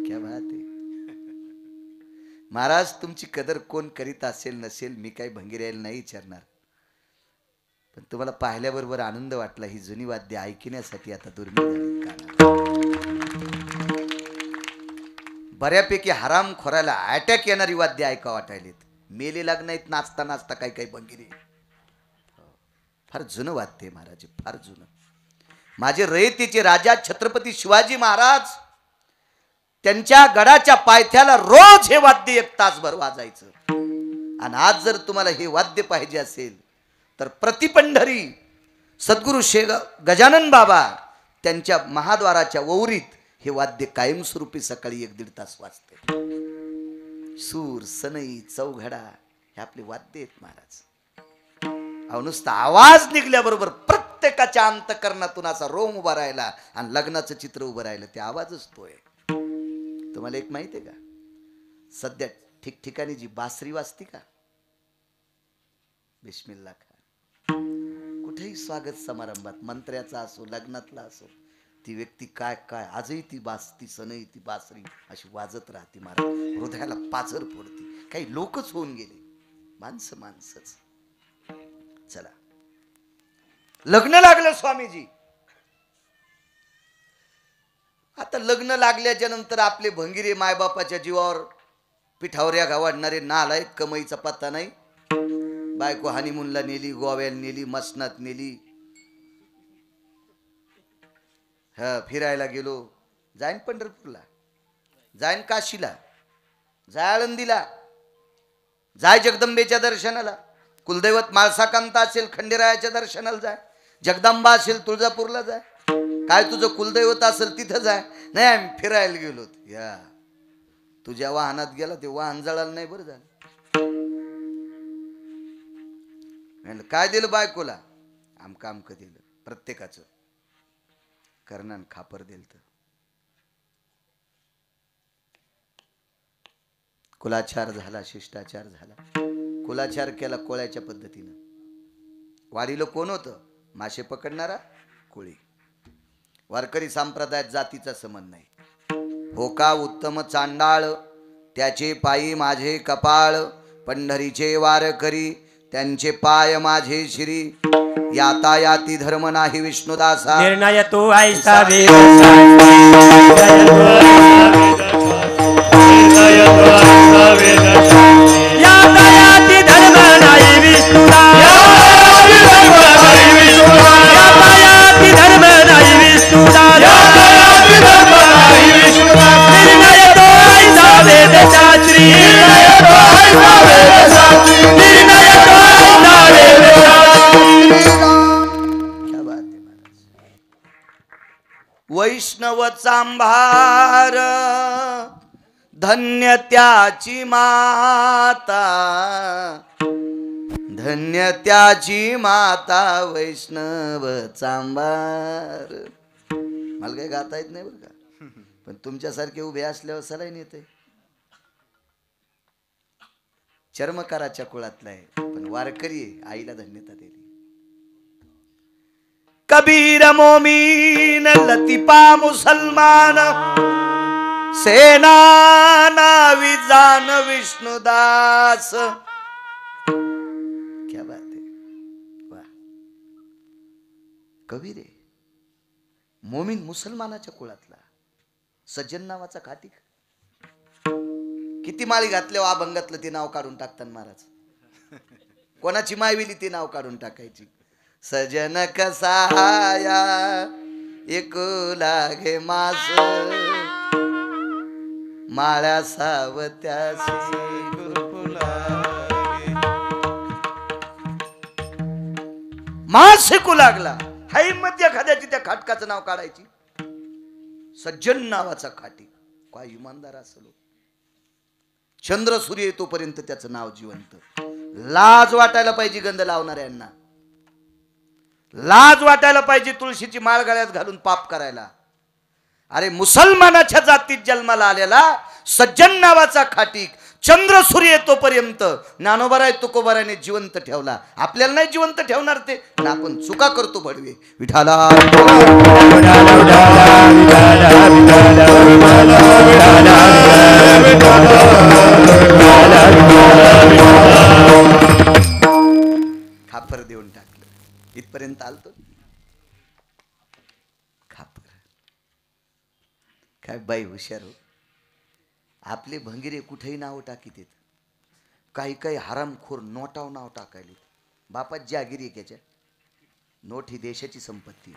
क्या बात आहे महाराज. तुमची कदर कोण करीत असेल नसेल मी काही भंगीरायला नाही विचारणार, पण तुम्हाला पाहिल्याबरोबर आनंद वाटला. ही जुनी वाद्य ऐकण्यासाठी आता दुर्मिळ झाली कानाला. बऱ्यापैकी हराम खोराला अटॅक येणारी वाद्य ऐका वाटायलेत. मेले नाहीत नाचता नाचता काही काही भंगिरी. फार जुनं वाद्य आहे महाराज, फार जुनं. माझे रयतेचे राजा छत्रपती शिवाजी महाराज, त्यांच्या गडाच्या पायथ्याला रोज हे वाद्य 1 तासभर वाजायचं. आणि आज जर तुम्हाला हे वाद्य पाहिजे असेल तर प्रतिपंढरी सद्गुरु गजानन बाबा त्यांच्या महाद्वाराच्या वौरीत हे वाद्य कायमस्वरूपी सकाळी 1-1.5 तास वाजते. सूर, सनई, चौघडा हे आपले वाद्य आहेत महाराज. अहो नुसता आवाज निघल्याबरोबर प्रत्येकाच्या अंतकरणातून असा रोम उभा राहिला आणि लग्नाचं चित्र उभं राहिलं. ते आवाजच तो आहे. तुम्हाला एक माहिती आहे का, सध्या ठिकठिकाणी जी बासरी वाजती का, बिस्मिल्ला खान, कुठेही स्वागत समारंभात मंत्र्याचा असो लग्नातला असो, ती व्यक्ती काय काय आजही ती ती सनई ती बासरी अशी वाजत राहते महाराज. हृदयाला पाझर फोडती. काही लोकच होऊन गेले, माणसंच. चला लग्न लागलं स्वामीजी. आता लग्न लागल्याच्या नंतर आपले भंगिरे मायबापाच्या जीवावर पिठावऱ्या गावाडणारे नालायक, कमाईचा पत्ता नाही. बायको हनीमूनला नेली, गोव्याला नेली, मसनात नेली. हा फिरायला गेलो, जाईन पंढरपूरला, जाईन काशीला, जाय आळंदीला, जाय जगदंबेच्या दर्शनाला. कुलदैवत माळसाकांता असेल खंडेरायाच्या दर्शनाला जाय. जगदंबा असेल तुळजापूरला जाय. काय तुझं कुलदैवत असेल तिथं जाय. नाही आम्ही फिरायला गेलो. या तुझ्या वाहनात गेला ते वाहन जळालं नाही, बरं झालं. काय दिलं बायकोला? आमका आमक दिलं. प्रत्येकाचं कर्णान खापर दिलं. तर कुलाचार झाला, शिष्टाचार झाला. कुलाचार केला कोळ्याच्या पद्धतीनं. वाडीला कोण होतं? मासे पकडणारा कोळी. वारकरी संप्रदायात जातीचा संबंध नाही. हो का उत्तम चांडाळ, त्याचे पायी माझे कपाळ. पंढरीचे वारकरी, त्यांचे पाय माझे शिरी. यातायाती धर्म नाही विष्णुदासा. निर्णय तो ऐसा वेद यातायाती धर्म नाही विष्णुदास. यातायाती धर्म नाही विष्णुदास. निर्णय तो ऐसा वेद शास्त्री. निर्णय तो ऐसा वेद शास्त्री. क्या बात है महाराज. वैष्णव चांभार, धन्य त्याची माता. धन्य त्याची माता वैष्णव चांभार. मला काही गाता येत नाही बरं का, पण तुमच्यासारखे उभे असल्यावर सलाईन येते. चर्मकाराच्या कुळातला आहे, पण वारकरी आहे, आईला धन्यता दिली. कबीर मोमीन लतिफा मुसलमान. सेना नावी जान विष्णुदास. क्या बात है. वाह. कबीर आहे, मोमीन मुसलमानाच्या कुळातला, सज्जन नावाचा खातिक. किती माळी घातल्या अभंगातलं ते नाव काढून टाकतात महाराज. कोणाची मायविली ते नाव काढून टाकायची. सजन कसाया एक लागे मास. माळ्या सावत्यासी मास शिकू लागला. हाय मध्य खाद्याची त्या खाटकाचं नाव काढायची. सज्जन नावाचा खाटी. काय इमानदार असेल. चंद्र सूर्य येतोपर्यंत त्याचं नाव जिवंत. लाज वाटायला पाहिजे गंध लावणाऱ्यांना. लाज वाटायला पाहिजे तुळशीची माळ गळ्यात घालून पाप करायला. अरे मुसलमानाच्या जातीत जन्माला आलेला सज्जन नावाचा खाटीक चंद्र सूर्य येतोपर्यंत ज्ञानोबाराय तुकोबाराने जिवंत ठेवला. आपल्याला नाही जिवंत ठेवणार ते, पण आपण चुका करतो भडवे. विठाला खापर देऊन टाकलं. इथपर्यंत आलतो. खापर काय बाई हुशार हो. आपले भंगिरे कुठेही नाव टाकीत येत. काही काही हरामखोर नोटाव नाव टाकायले. बापात जागिरी त्याच्या. नोट ही देशाची संपत्ती.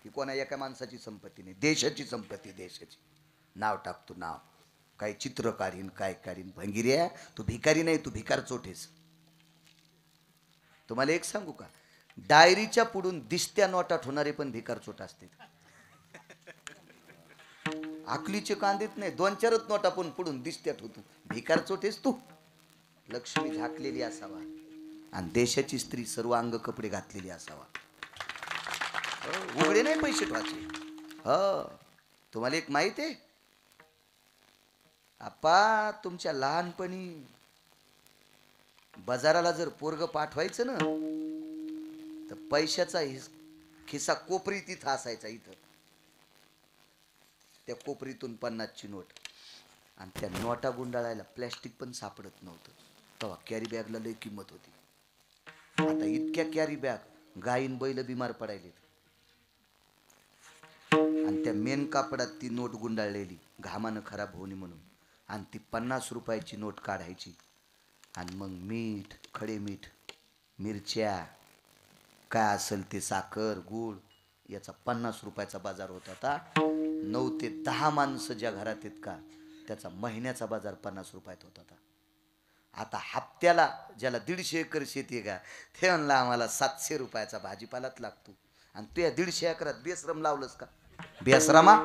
ही कोणा एका माणसाची संपत्ती नाही, देशाची संपत्ती. देशाची नाव टाकतो नाव. काही चित्र काढीन, काय काढीन. भंगिऱ्या तू भिकारी नाही, तू भिकार चोटेस. तुम्हाला एक सांगू का, डायरीच्या पुढून दिसत्या नोटात होणारे पण भिकार चोट असते. आकलीचे कांदेत नाही, 2-4 नोटा पण पुढून दिसत्यात होतो. भिकार चोटेस तू. लक्ष्मी झाकलेली असावा आणि देशाची स्त्री सर्व अंग कपडे घातलेली असावा. उघडे नाही पैसे ठेवायचे. हो, तुम्हाला एक माहित आहे आप्पा, तुमच्या लहानपणी बाजाराला जर पोरग पाठवायचं ना, तर पैशाचा खिसा कोपरी तिथं असायचा. इथं त्या कोपरीतून 50ची नोट. आणि त्या नोटा गुंडाळायला प्लॅस्टिक पण सापडत नव्हतं. तेव्हा कॅरी बॅगला लई किंमत होती. आता इतक्या कॅरी बॅग गायीन बैल बिमार पडायलेत. आणि त्या मेन कापडात ती नोट गुंडाळलेली, घामानं खराब होणे म्हणून. आणि ती 50 रुपयाची नोट काढायची आणि मग मीठ, खडे मीठ, मिरच्या, काय असेल ते साखर, गूळ, याचा 50 रुपयाचा बाजार होता. आता 9 ते 10 माणसं ज्या घरात आहेत का त्याचा महिन्याचा बाजार 50 रुपयात होता. आता हप्त्याला ज्याला 150 एकर शेती आहे का ते म्हणलं आम्हाला 700 रुपयाचा भाजीपालाच लागतो. आणि तू या 150 एकरात बेश्रम लावलंस का? बेसरामा,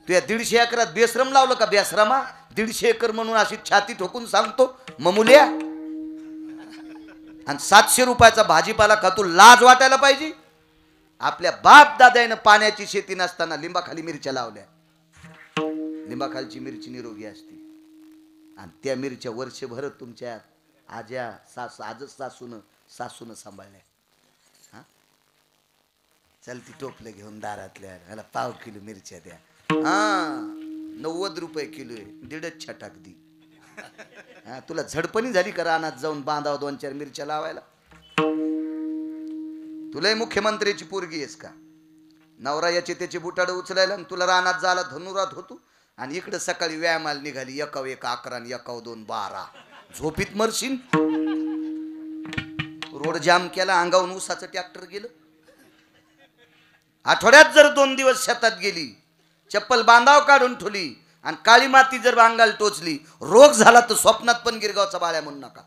तू या 150 एकरात बेश्रम लावलं का? बेसरामा 150 एकर म्हणून अशी छाती ठोकून सांगतो ममुल्या. आणि 700 रुपयाचा भाजीपाला खातो, लाज वाटायला पाहिजे. आपल्या बाप दादाने पाण्याची शेती नसताना लिंबाखाली मिरच्या लावल्या. लिंबाखालची मिरची निरोगी असते आणि त्या मिरच्या वर्षभर तुमच्या आजच सासून सांभाळल्या. हा, चल ती टोपलं घेऊन दारातल्या मला 1/2 किलो मिरच्या द्या. हा, 90 रुपये किलो आहे, 1.5 छटाक दी. हा, तुला झडपणी झाली का रानात जाऊन बांधाव 2-4 मिरच्या लावायला? तुलाही मुख्यमंत्र्याची पोरगी आहेस का? नवरा याचे त्याचे बुटाड उचलायला आणि तुला रानात जायला धनुरात होतो आणि इकडे सकाळी व्यायामाला निघाली 1 11 आणि 1 2 12. झोपीत मरशील. रोड जाम केला, अंगावून ऊसाचं ट्रॅक्टर गेलं. आठवड्यात जर 2 दिवस शेतात गेली, चप्पल बांधाव काढून ठेवली आणि काळी माती जर अंगाला टोचली, रोग झाला तर स्वप्नात पण गिरगावचा बाळ्या म्हणू नका.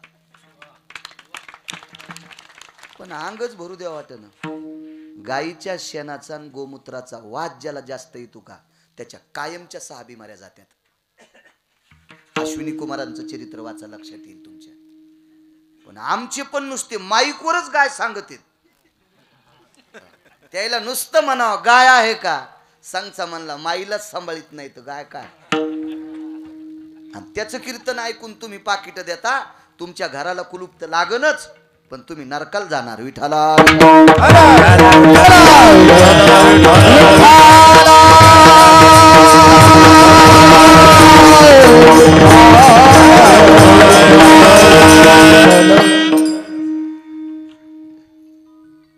पण अंगच भरू द्या वाटणं. गाईच्या शेणाचा आणि गोमूत्राचा वाद ज्याला जास्त येतो का त्याच्या कायमच्या 6 बिमाऱ्या जात्यात. अश्विनी कुमारांचं चरित्र वाचा, लक्षात येईल तुमच्या. पण आमचे पण नुसते माईकवरच गाय सांगत आहेत. त्याला नुसतं म्हणावं गाय आहे का, सांगचा म्हणला माईलाच सांभाळीत नाही तर गाय काय. आणि त्याचं कीर्तन ऐकून तुम्ही पाकिट देता. तुमच्या घराला कुलूप तर लागणच, पण तुम्ही नरकाला जाणार. विठाला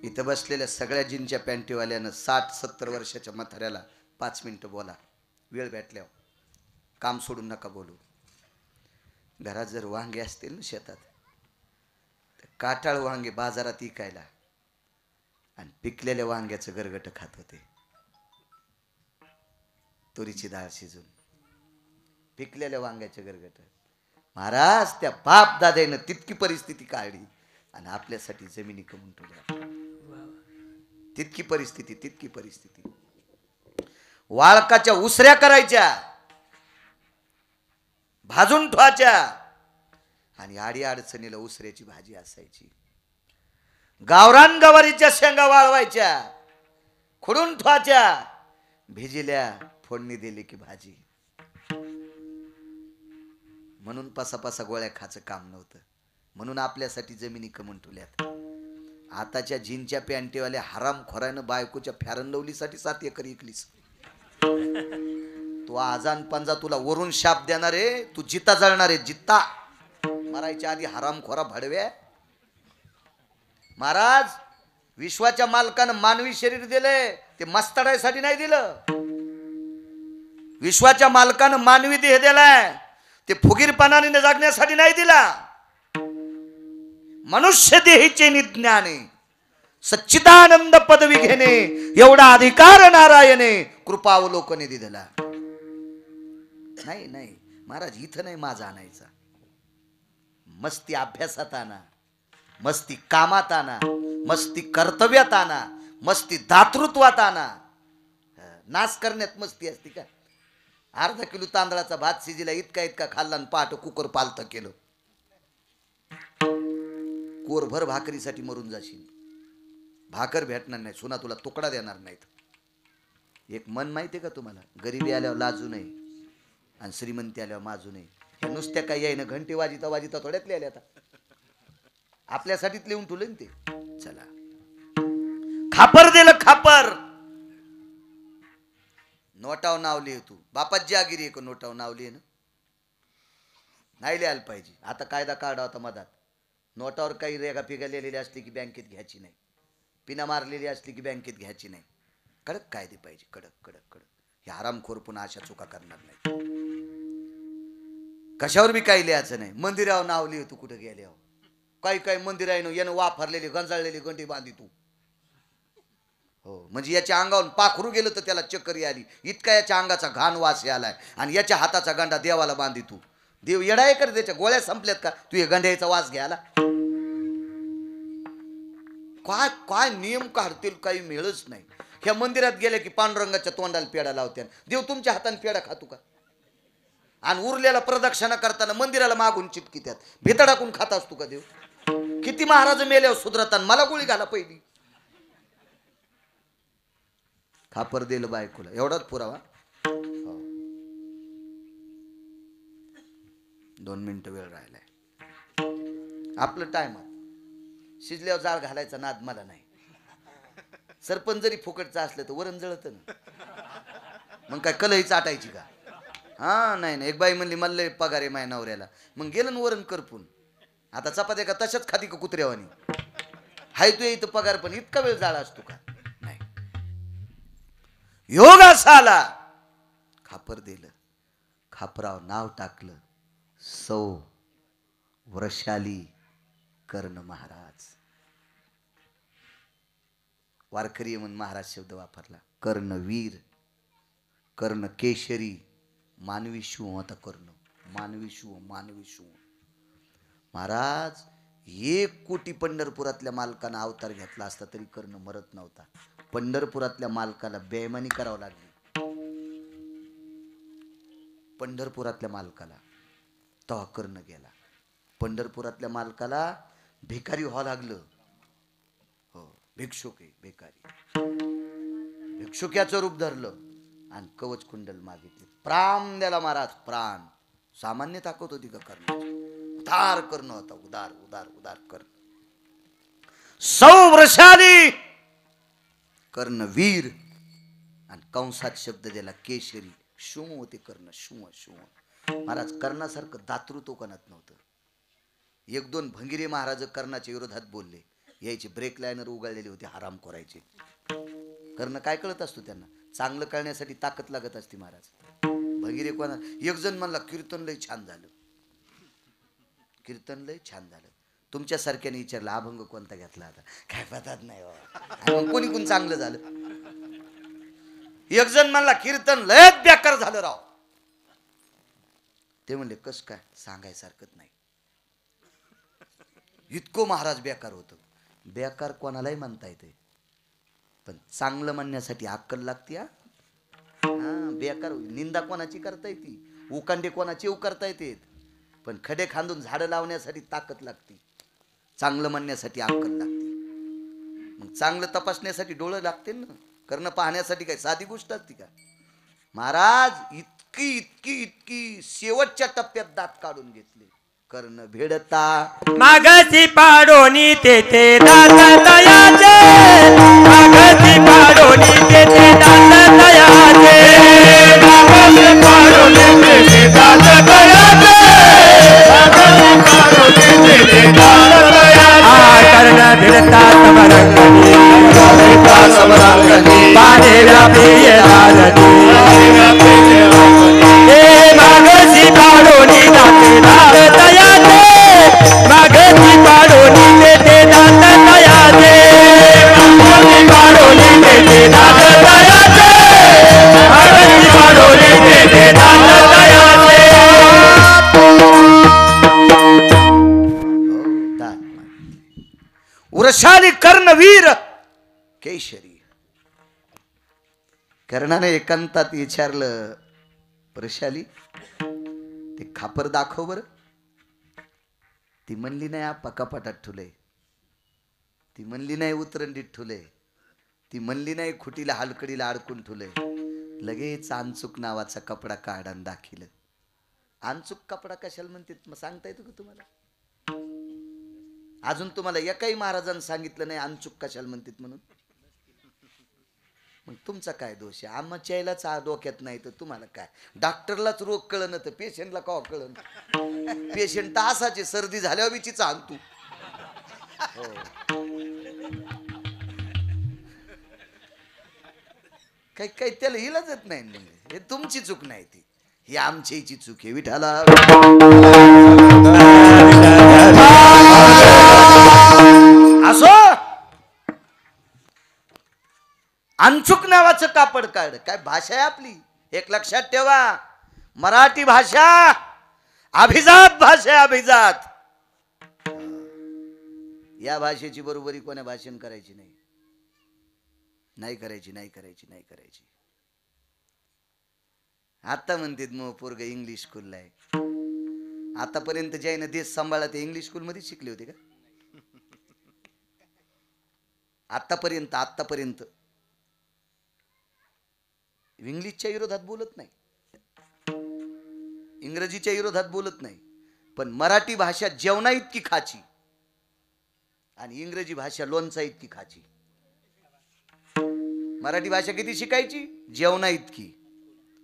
इथं बसलेल्या सगळ्या जिनच्या पॅन्टीवाल्यानं 60-70 वर्षाच्या म्हाताऱ्याला 5 मिनिटं बोला. वेळ भेटल्यावर काम सोडून नका बोलू. घरात जर वांगे असतील ना शेतात, तर काटाळ वांगे बाजारात विकायला आणि पिकलेल्या वांग्याचं गरगट खात होते. तुरीची डाळ शिजून पिकलेल्या वांग्याचं गरगट. महाराज त्या बाप दादानं तितकी परिस्थिती काढली आणि आपल्यासाठी जमिनी कमवून ठेवल्या. तितकी परिस्थिती. वाळकाच्या उसऱ्या करायच्या, भाजून ठेवायच्या आणि आडी अडचणीला उसऱ्याची भाजी असायची. गावरान गवारीच्या शेंगा वाळवायच्या, खुडून ठेवायच्या, भिजल्या, फोडणी दिली की भाजी. म्हणून पासा गोळ्या खायचं काम नव्हतं. म्हणून आपल्यासाठी जमिनी कमवून ठेवल्यात. आताच्या जीनच्या पॅन्टीवाल्या हरामखोरानं बायकोच्या फॅरन लवलीसाठी 7 एकर इकलीस. तू आजान पंजा तुला वरून शाप देणार आहे. तू जिता जळणार आहे, जित्ता. मरायच्या आधी हरामखोरा भडव्या. महाराज विश्वाच्या मालकानं मानवी शरीर दिले ते मस्ताडायसाठी नाही दिलं. विश्वाच्या मालकानं मानवी देह दिलाय ते फुगीरपणाने जगण्यासाठी नाही दिला. मनुष्य देहीचे निज्ञाने सच्चिदानंद पदवी घेणे एवढा अधिकार नारायणे कृपावलोकने दिला. नाही महाराज, इथं नाही माझा आणायचा. मस्ती अभ्यासात आणा, मस्ती कामात आणा, मस्ती कर्तव्यात आणा, मस्ती दातृत्वात आणा. नाश करण्यात मस्ती असते का? अर्धा किलो तांदळाचा भात शिजिला इतका खाल्ला आणि पाठ कुकर पालत केलं. कोरभर भाकरीसाठी मरून जाशील. भाकर भेटणार नाही, सुना तुला तुकडा देणार नाहीत. एक मन माहितीये का तुम्हाला? गरिबी आल्यावर लाजू नये आणि श्रीमंती आल्यावर माजू नये. ह्या नुसत्या काही आहे ना घंटी वाजिता थोड्यात लिहिल्या आता. आपल्यासाठीच लिहून ठेवलं ते. चला, खापर दिलं, खापर. नोटाव नाव लिह. तू बापात जागिरी आहे का नोटाव नाव लिह ना? नाही लिहायला पाहिजे. आता कायदा काढा होता मधात. नोटावर काही रेगा पिगा लिहिलेली असली की बँकेत घ्यायची नाही. पिना मारलेली असली की बँकेत घ्यायची नाही. कडक कायदे पाहिजे, कडक. हे हरामखोर पुन्हा अशा चुका करणार नाही. कशावर बी काही लिहायचं नाही. मंदिरावर नाव लिहितो कुठे गेल्यावर. काही काही मंदिर आहे ना यानं वाफरलेली गंजाळलेली गंडी बांधी तू. हो म्हणजे याच्या अंगावरून पाखरू गेलं तर त्याला चक्करी आली इतका याच्या अंगाचा घाण वास आलाय. आणि याच्या हाताचा गांडा देवाला बांधी तू. देव येडाय कर त्याच्या गोळ्या संपल्यात का तू हे गंड्याचा वास घ्यायला. काय काय नियम काढतील काही मिळच नाही. ह्या मंदिरात गेले की पांडुरंगाच्या तोंडाला पेढा लावत्या. देव तुमच्या हाताने पेढा खातो का. आणि उरलेला प्रदक्षिणा करताना मंदिराला मागून चिटकी त्यात भितडाकून खात असतो का देव. किती महाराज मेल्यावर सुधरताना मला गोळी घाला पहिली. खापर दिलं बायकोला एवढाच पुरावा. 2 मिनिटं वेळ राहिलाय आपलं टाइम. शिजल्यावर जाळ घालायचा नाद मला नाही. सरपंच जरी फुकटचा असलं तर वरण जळत ना. मग काय कलही चाटायची का. हा नाही नाही. एक बाई म्हणली मला पगार आहे माझ्या नवऱ्याला. मग गेलं ना वरण करपून. आता चपात्या का तशाच खाती का कुत्र्यावानी. हाय तू इथं पगार पण इतका वेळ जाळा असतो का नाही. योग असा आला खापर दिलं. खापरावर नाव टाकलं सौ वृषाली कर्ण महाराज. वारकरी म्हणून महाराज शब्द वापरला. कर्णवीर कर्ण केशरी मानवी शिव होता. कर्ण मानवी शिव मानवी शिव. महाराज 1 कोटी पंढरपुरातल्या मालकानं अवतार घेतला असता तरी कर्ण मरत नव्हता. पंढरपुरातल्या मालकाला बेईमानी करावं लागली. पंढरपुरातल्या मालकाला तेव्हा कर्ण गेला. पंढरपुरातल्या मालकाला भिकारी व्हावं लागलं. हो भिक्षुक आहे भिकारी. भिक्षुक्याचं रूप धरलं आणि कवच कुंडल मागितली. प्राण द्याला महाराज प्राण. सामान्य ताकद होती का कर्ण. उदार कर्ण होता. उदार उदार उदार कर्ण. सौवृषाली कर्णवीर आणि कंसात शब्द दिला केशरी. शुम होते कर्ण शुम शुम. महाराज कर्णासारखं दातृत्व कोणात नव्हतं. 1-2 भंगिरे महाराज कर्णाच्या विरोधात बोलले. यायचे ब्रेक लाईनर उगाळलेले होते हराम करायचे. कर्ण काय कळत असतो त्यांना. चांगलं करण्यासाठी ताकद लागत असते महाराज. भंगिरे कोणा. एक जण म्हणला कीर्तन लय छान झालं. कीर्तन लय छान झालं. तुमच्यासारख्याने विचारलं अभंग कोणता घेतला आता काय पतात नाही बाबा. कोणी कोण चांगलं झालं. एक जण म्हणला कीर्तन लयच बेकार झालं राव. ते म्हणले कस काय सांगायसारखं नाही. इतकं महाराज बेकार होतं. बेकार कोणालाही म्हणता येते पण चांगलं म्हणण्यासाठी अक्कल लागते. हा बेकार निंदा कोणाची करता येते. उकांडे कोणाची करता येते पण खडे खांदून झाडं लावण्यासाठी ताकद लागते. चांगलं म्हणण्यासाठी अक्कल लागते. मग चांगलं तपासण्यासाठी डोळं लागते ना. कर्ण पाहण्यासाठी काय साधी गोष्ट असते का. महाराज इतकी इतकी इतकी शेवटच्या टप्प्यात दात काढून घेतले. कर्ण भेडता मागसी पाडोनी तेथे दात दयाचे. मागसी पाडोनी तेथे दात दयाचे. मागसी पाडोनी तेथे दात दयाचे. मागसी पाडोनी तेथे दात दयाचे. कर्ण भिडता समरंगणी. भिडता समरंगणी. पाडेला प्रिय राजनी. हे मागसी पाडोनी दाते दात दयाचे. मागसी पाडोनी तेथे दात दयाचे. मागसी पाडोनी तेथे दात दयाचे. मागसी पाडोनी तेथे दात दयाचे. वृषाली कर्णवीर केशरी. कर्णाने एकांतात विचारलं वृषाली ते खापर दाखव बर. ती म्हणली नाही आपा कपाटात ठुले. ती म्हणली नाही उतरंडीत ठुले. ती म्हणली नाही खुटीला हलकडीला अडकून ठुले. लगेच अनचूक नावाचा कपडा काढून दाखिलं. अनचूक कपडा कशाला म्हणते मग सांगता येतो का तुम्हाला. अजून तुम्हाला एकाही महाराजांनी सांगितलं नाही अनचूक कशाला म्हणतात म्हणून. मग तुमचा काय दोष आहे. आम्हाला यायलाच डोक्यात नाही तर तुम्हाला काय. डॉक्टरलाच रोग कळण तर पेशंटला का कळण. पेशंट तासाची सर्दी झाल्यावर विचीचा आणतो. काही काही त्याला इलाजच नाही. हे तुमची चूक नाही. ती ही आमच्या हिची चूक आहे विठाला. असो अंचुक नावाचं कापड काढ. काय भाषा आहे आपली, एक लक्षात ठेवा. मराठी भाषा अभिजात भाषा आहे, अभिजात. या भाषेची बरोबरी कोणा भाषण करायची नाही, नाही करायची, नाही करायची, नाही करायची. आता म्हणतात मग पोरग इंग्लिश स्कूलला आहे. आतापर्यंत ज्याने देश सांभाळला ते इंग्लिश स्कूल मध्ये शिकले होते का? आतापर्यंत इंग्लिशच्या विरोधात बोलत नाही, इंग्रजीच्या विरोधात बोलत नाही, पण मराठी भाषा जेवणा इतकी खाची आणि इंग्रजी भाषा लोणचा इतकी खाची. मराठी भाषा किती शिकायची? जेवणा इतकी,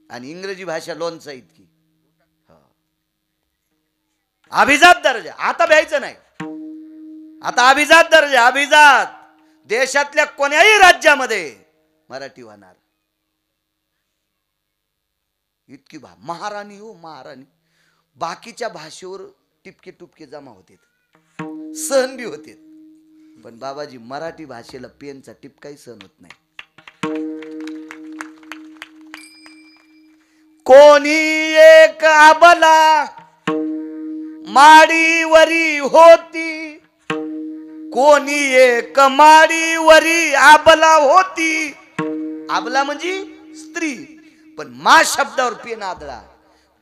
आणि इंग्रजी भाषा लोणचा इतकी. अभिजात दर्जा आता भ्यायचं नाही. आता अभिजात दर्जा, अभिजात. देशातल्या कोण्याही राज्यामध्ये मराठी होणार. इतकी महाराणी हो महाराणी. बाकीच्या भाषेवर टिपके टुपके जमा होते, सहन बी होते, पण बाबाजी मराठी भाषेला पेनचा टिपकाही सहन होत नाही. कोणी एक आबला माडीवरी होती, कोणी एक माडीवरी आबला होती. आबला म्हणजे स्त्री, पण मा शब्दावर पेन आदळा.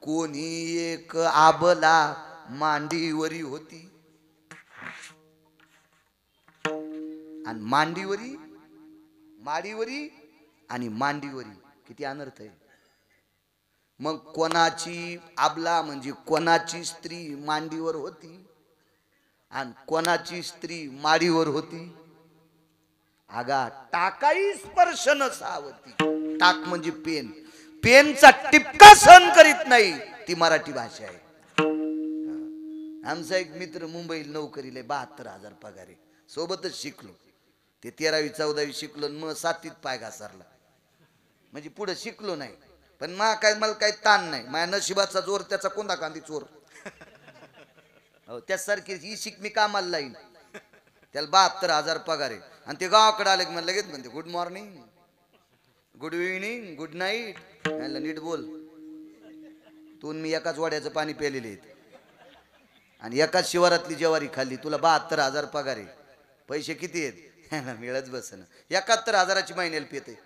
कोणी एक आबला मांडीवरी होती, आणि मांडीवरी, माडीवरी आणि मांडीवरी किती अनर्थ आहे. मग कोणाची आबला म्हणजे कोणाची स्त्री मांडीवर होती आणि कोणाची स्त्री माडीवर होती. आगा टाकाई स्पर्श न सावती. टाक म्हणजे पेन, पेनचा टिपका सहन करीत नाही ती मराठी भाषा आहे. आमचा एक मित्र मुंबईला नोकरीला 72,000 पगार आहे, सोबतच शिकलो. ते 13वी 14वी शिकलो, मग 7वीत पाय घासारला, म्हणजे पुढे शिकलो नाही. पण मला काही ताण नाही, माझ्या नशिबाचा जोर त्याचा कोंदा कांदी चोर. हो त्यासारखी ही शिक मी कामाला लाईन. त्याला 72,000 पगार आहे, आणि ते गावाकडे आले की मला लगेच म्हणते good morning, good evening, good night. नीट बोल, तू मी एकाच वाड्याचं पाणी प्यालेले आहेत आणि एकाच शिवारातली ज्वारी खाल्ली. तुला 72,000 पगार आहे, पैसे किती आहेत? मिळत बसन. 71,000ची महिन्याला पेते,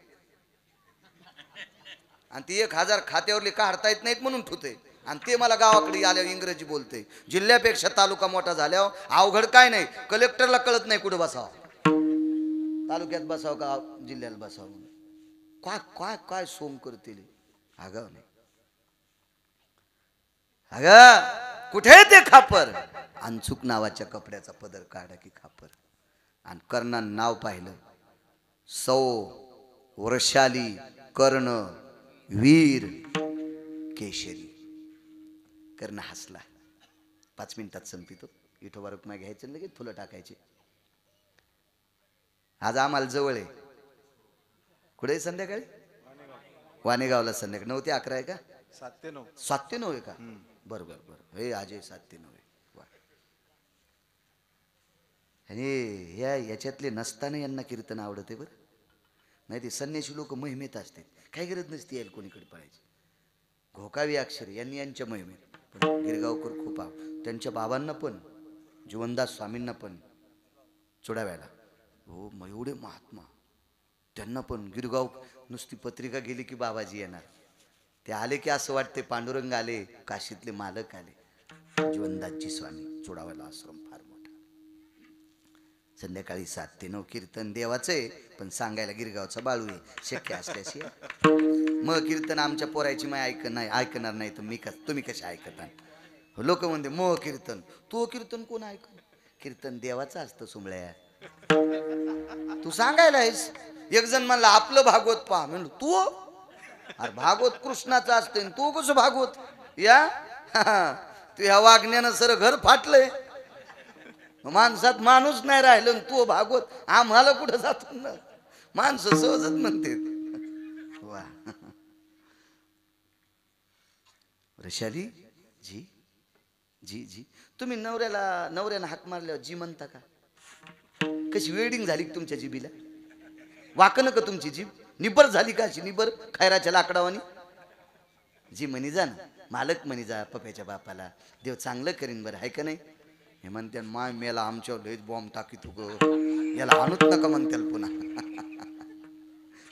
आणि ती 1,000 खात्यावरली काढता येत नाहीत म्हणून ठुते. आणि ते मला गावाकडे आल्यावर इंग्रजी बोलते. जिल्ह्यापेक्षा तालुका मोठा झाल्यावर अवघड काय नाही, कलेक्टरला कळत नाही कुठं बसावं, तालुक्यात बसावं का जिल्ह्याला बसावं म्हणून. काय काय काय सोम करते. अगं नाही, अगं कुठे ते खापर. अनचूक नावाच्या कपड्याचा पदर काढा की खापर. आणि कर्णानं नाव पाहिलं, सौ, वृषाली, कर्ण, वीर, केशरी. कर्ण हसला. 5 मिनिटात संपितो. विठोबा रुक्मा घ्यायचं लगेच फुलं टाकायचे. आज आम्हाला जवळ आहे. कुठे संध्याकाळी? वाणेगावला संध्याकाळी 9 ते 11 आहे का? 7 ते 9. 7 ते 9 आहे का? बरोबर बरोबर. हे आज 7 ते 9 आहे. आणि याच्यातले नसताना यांना कीर्तन आवडते बरं. नाही ते संन्याशी लोक महिमेत असते, काही गरज नसते यायला कोणीकडे पळायची. घोकावी अक्षर यांनी यांच्या महिमेत. पण गिरगावकर खूप त्यांच्या बाबांना पण, जीवनदास स्वामींना पण चोडाव्याला हो मग एवढे महात्मा. त्यांना पण गिरगाव नुसती पत्रिका गेली की बाबाजी येणार. ते आले की असं वाटते पांडुरंग आले, काशीतले मालक आले. जीवनदासजी स्वामी, चोडाव्याला आश्रम फार मोठा. संध्याकाळी 7 ते 9 कीर्तन देवाचं आहे, पण सांगायला गिरगावचा बाळू आहे. शक्य असल्याशी मग कीर्तन आमच्या पोरायची माय ऐकणार नाही तर तुम्ही कसे ऐकता? लोक म्हणते मोह कीर्तन. तो कीर्तन कोण ऐक? कीर्तन देवाचं असतं सुमळ्या. तू सांगायला आहेस. एक जण म्हणला आपलं भागवत पहा. म्हणलं तू अरे भागवत कृष्णाचं असतं, तू कसं भागवत या? तू ह्या वागण्यानं सर घर फाटलंय. माणसात माणूस नाही राहिलं, तू भागवत आम्हाला कुठं जातो ना. माणसं सहजच म्हणते वा. वृषाली जी जी जी तुम्ही नवऱ्यानं हाक मारल्यावर जी म्हणता का? कशी वेडिंग झाली का तुमच्या जिबीला? वाकन का तुमची जीभ? निबर झाली का अशी निबर खैराच्या लाकडावानी? जी म्हणी जा ना, मालक म्हणी जा पप्याच्या बापाला, देव चांगलं करीन बरं, आहे का नाही? हे म्हणते माय मेला आमच्यावर लयच बॉम्ब टाकी तू ग, याला आणूच नका म्हणत्याल पुन्हा.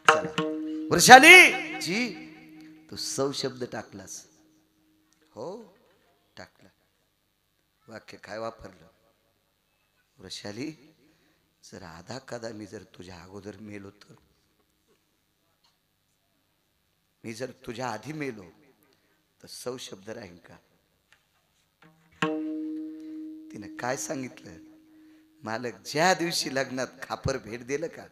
चला वृषाली जी तू सौ शब्द टाकलास. हो टाकला. वाक्य काय वापरलं? वृषाली जर आधा कदा मी जर तुझ्या अगोदर मेलो तर, मी जर तुझ्या आधी मेलो तर सौ शब्द राहील का? तिने काय सांगितलं? मालक ज्या दिवशी लग्नात खापर भेट दिलं का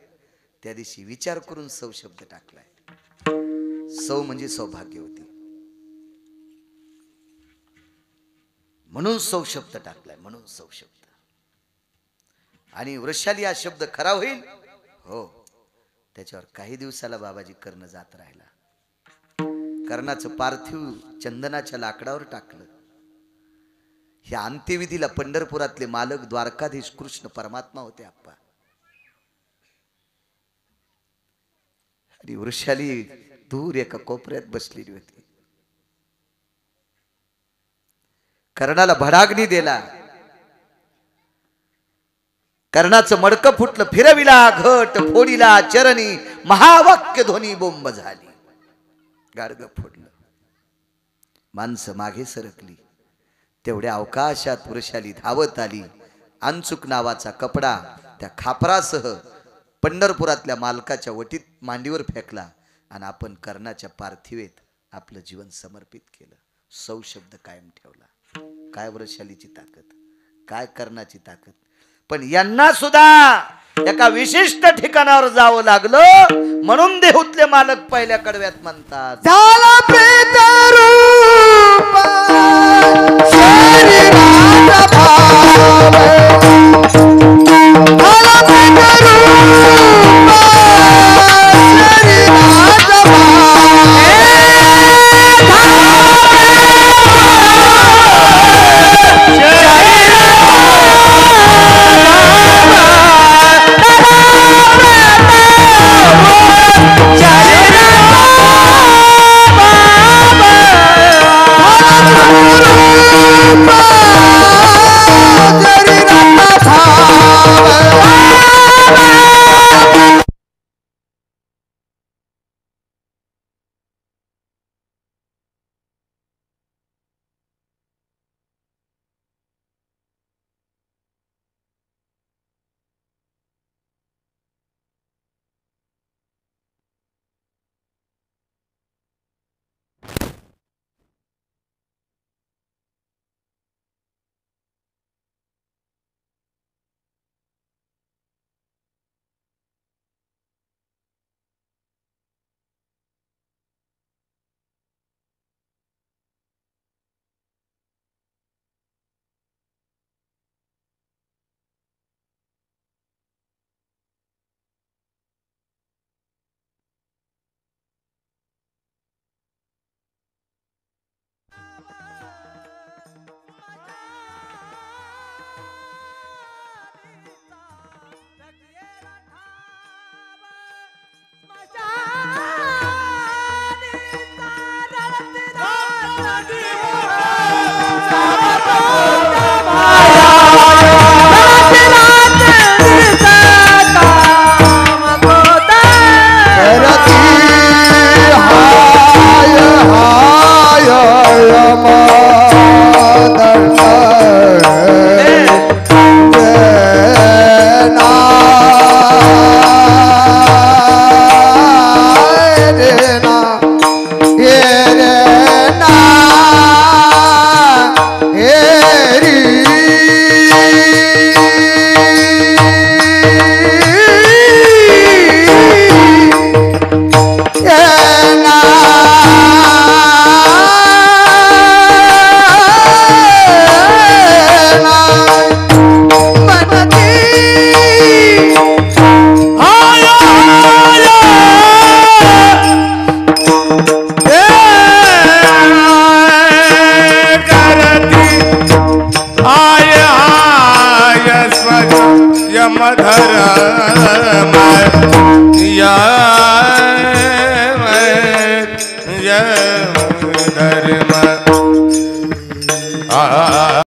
त्या दिवशी विचार करून सौ शब्द टाकलाय. सौ म्हणजे सौभाग्यवती, म्हणून सौ शब्द टाकलाय, म्हणून सौ शब्द. आणि वृषाली हा शब्द खरा होईल. हो त्याच्यावर काही दिवसाला बाबाजी कर्ण जात राहिला. कर्णाचं पार्थिव चंदनाच्या लाकडावर टाकलं. ह्या अंत्यविधीला पंढरपुरातले मालक द्वारकाधीश कृष्ण परमात्मा होते आप्पा. आणि वृषाली दूर एका कोपऱ्यात बसलेली होती. कर्णाला भडाग्नी दिला. कर्णाचं मडकं फुटलं. फिरविला घट फोडीला चरणी, महावाक्य ध्वनी बोंब झाली. गाडगं फोडलं. माणसं मागे सरकली. तेवढ्या अवकाशात वृषाली धावत आली. अंचुक नावाचा कपडा त्या खापरासह पंढरपुरातल्या मालकाच्या वटीत मांडीवर फेकला आणि आपण कर्णाच्या पार्थिवेत आपलं जीवन समर्पित केलं. सौ शब्द कायम ठेवला. काय वृषालीची ताकद, काय कर्णाची ताकद. पण यांना सुद्धा एका विशिष्ट ठिकाणावर जावं लागलं. म्हणून देहूतले मालक पहिल्या कडव्यात म्हणतात, झाला प्रेतरूप शरीराचा भाव, झाला प्रेतरूप शरीराचा भाव धर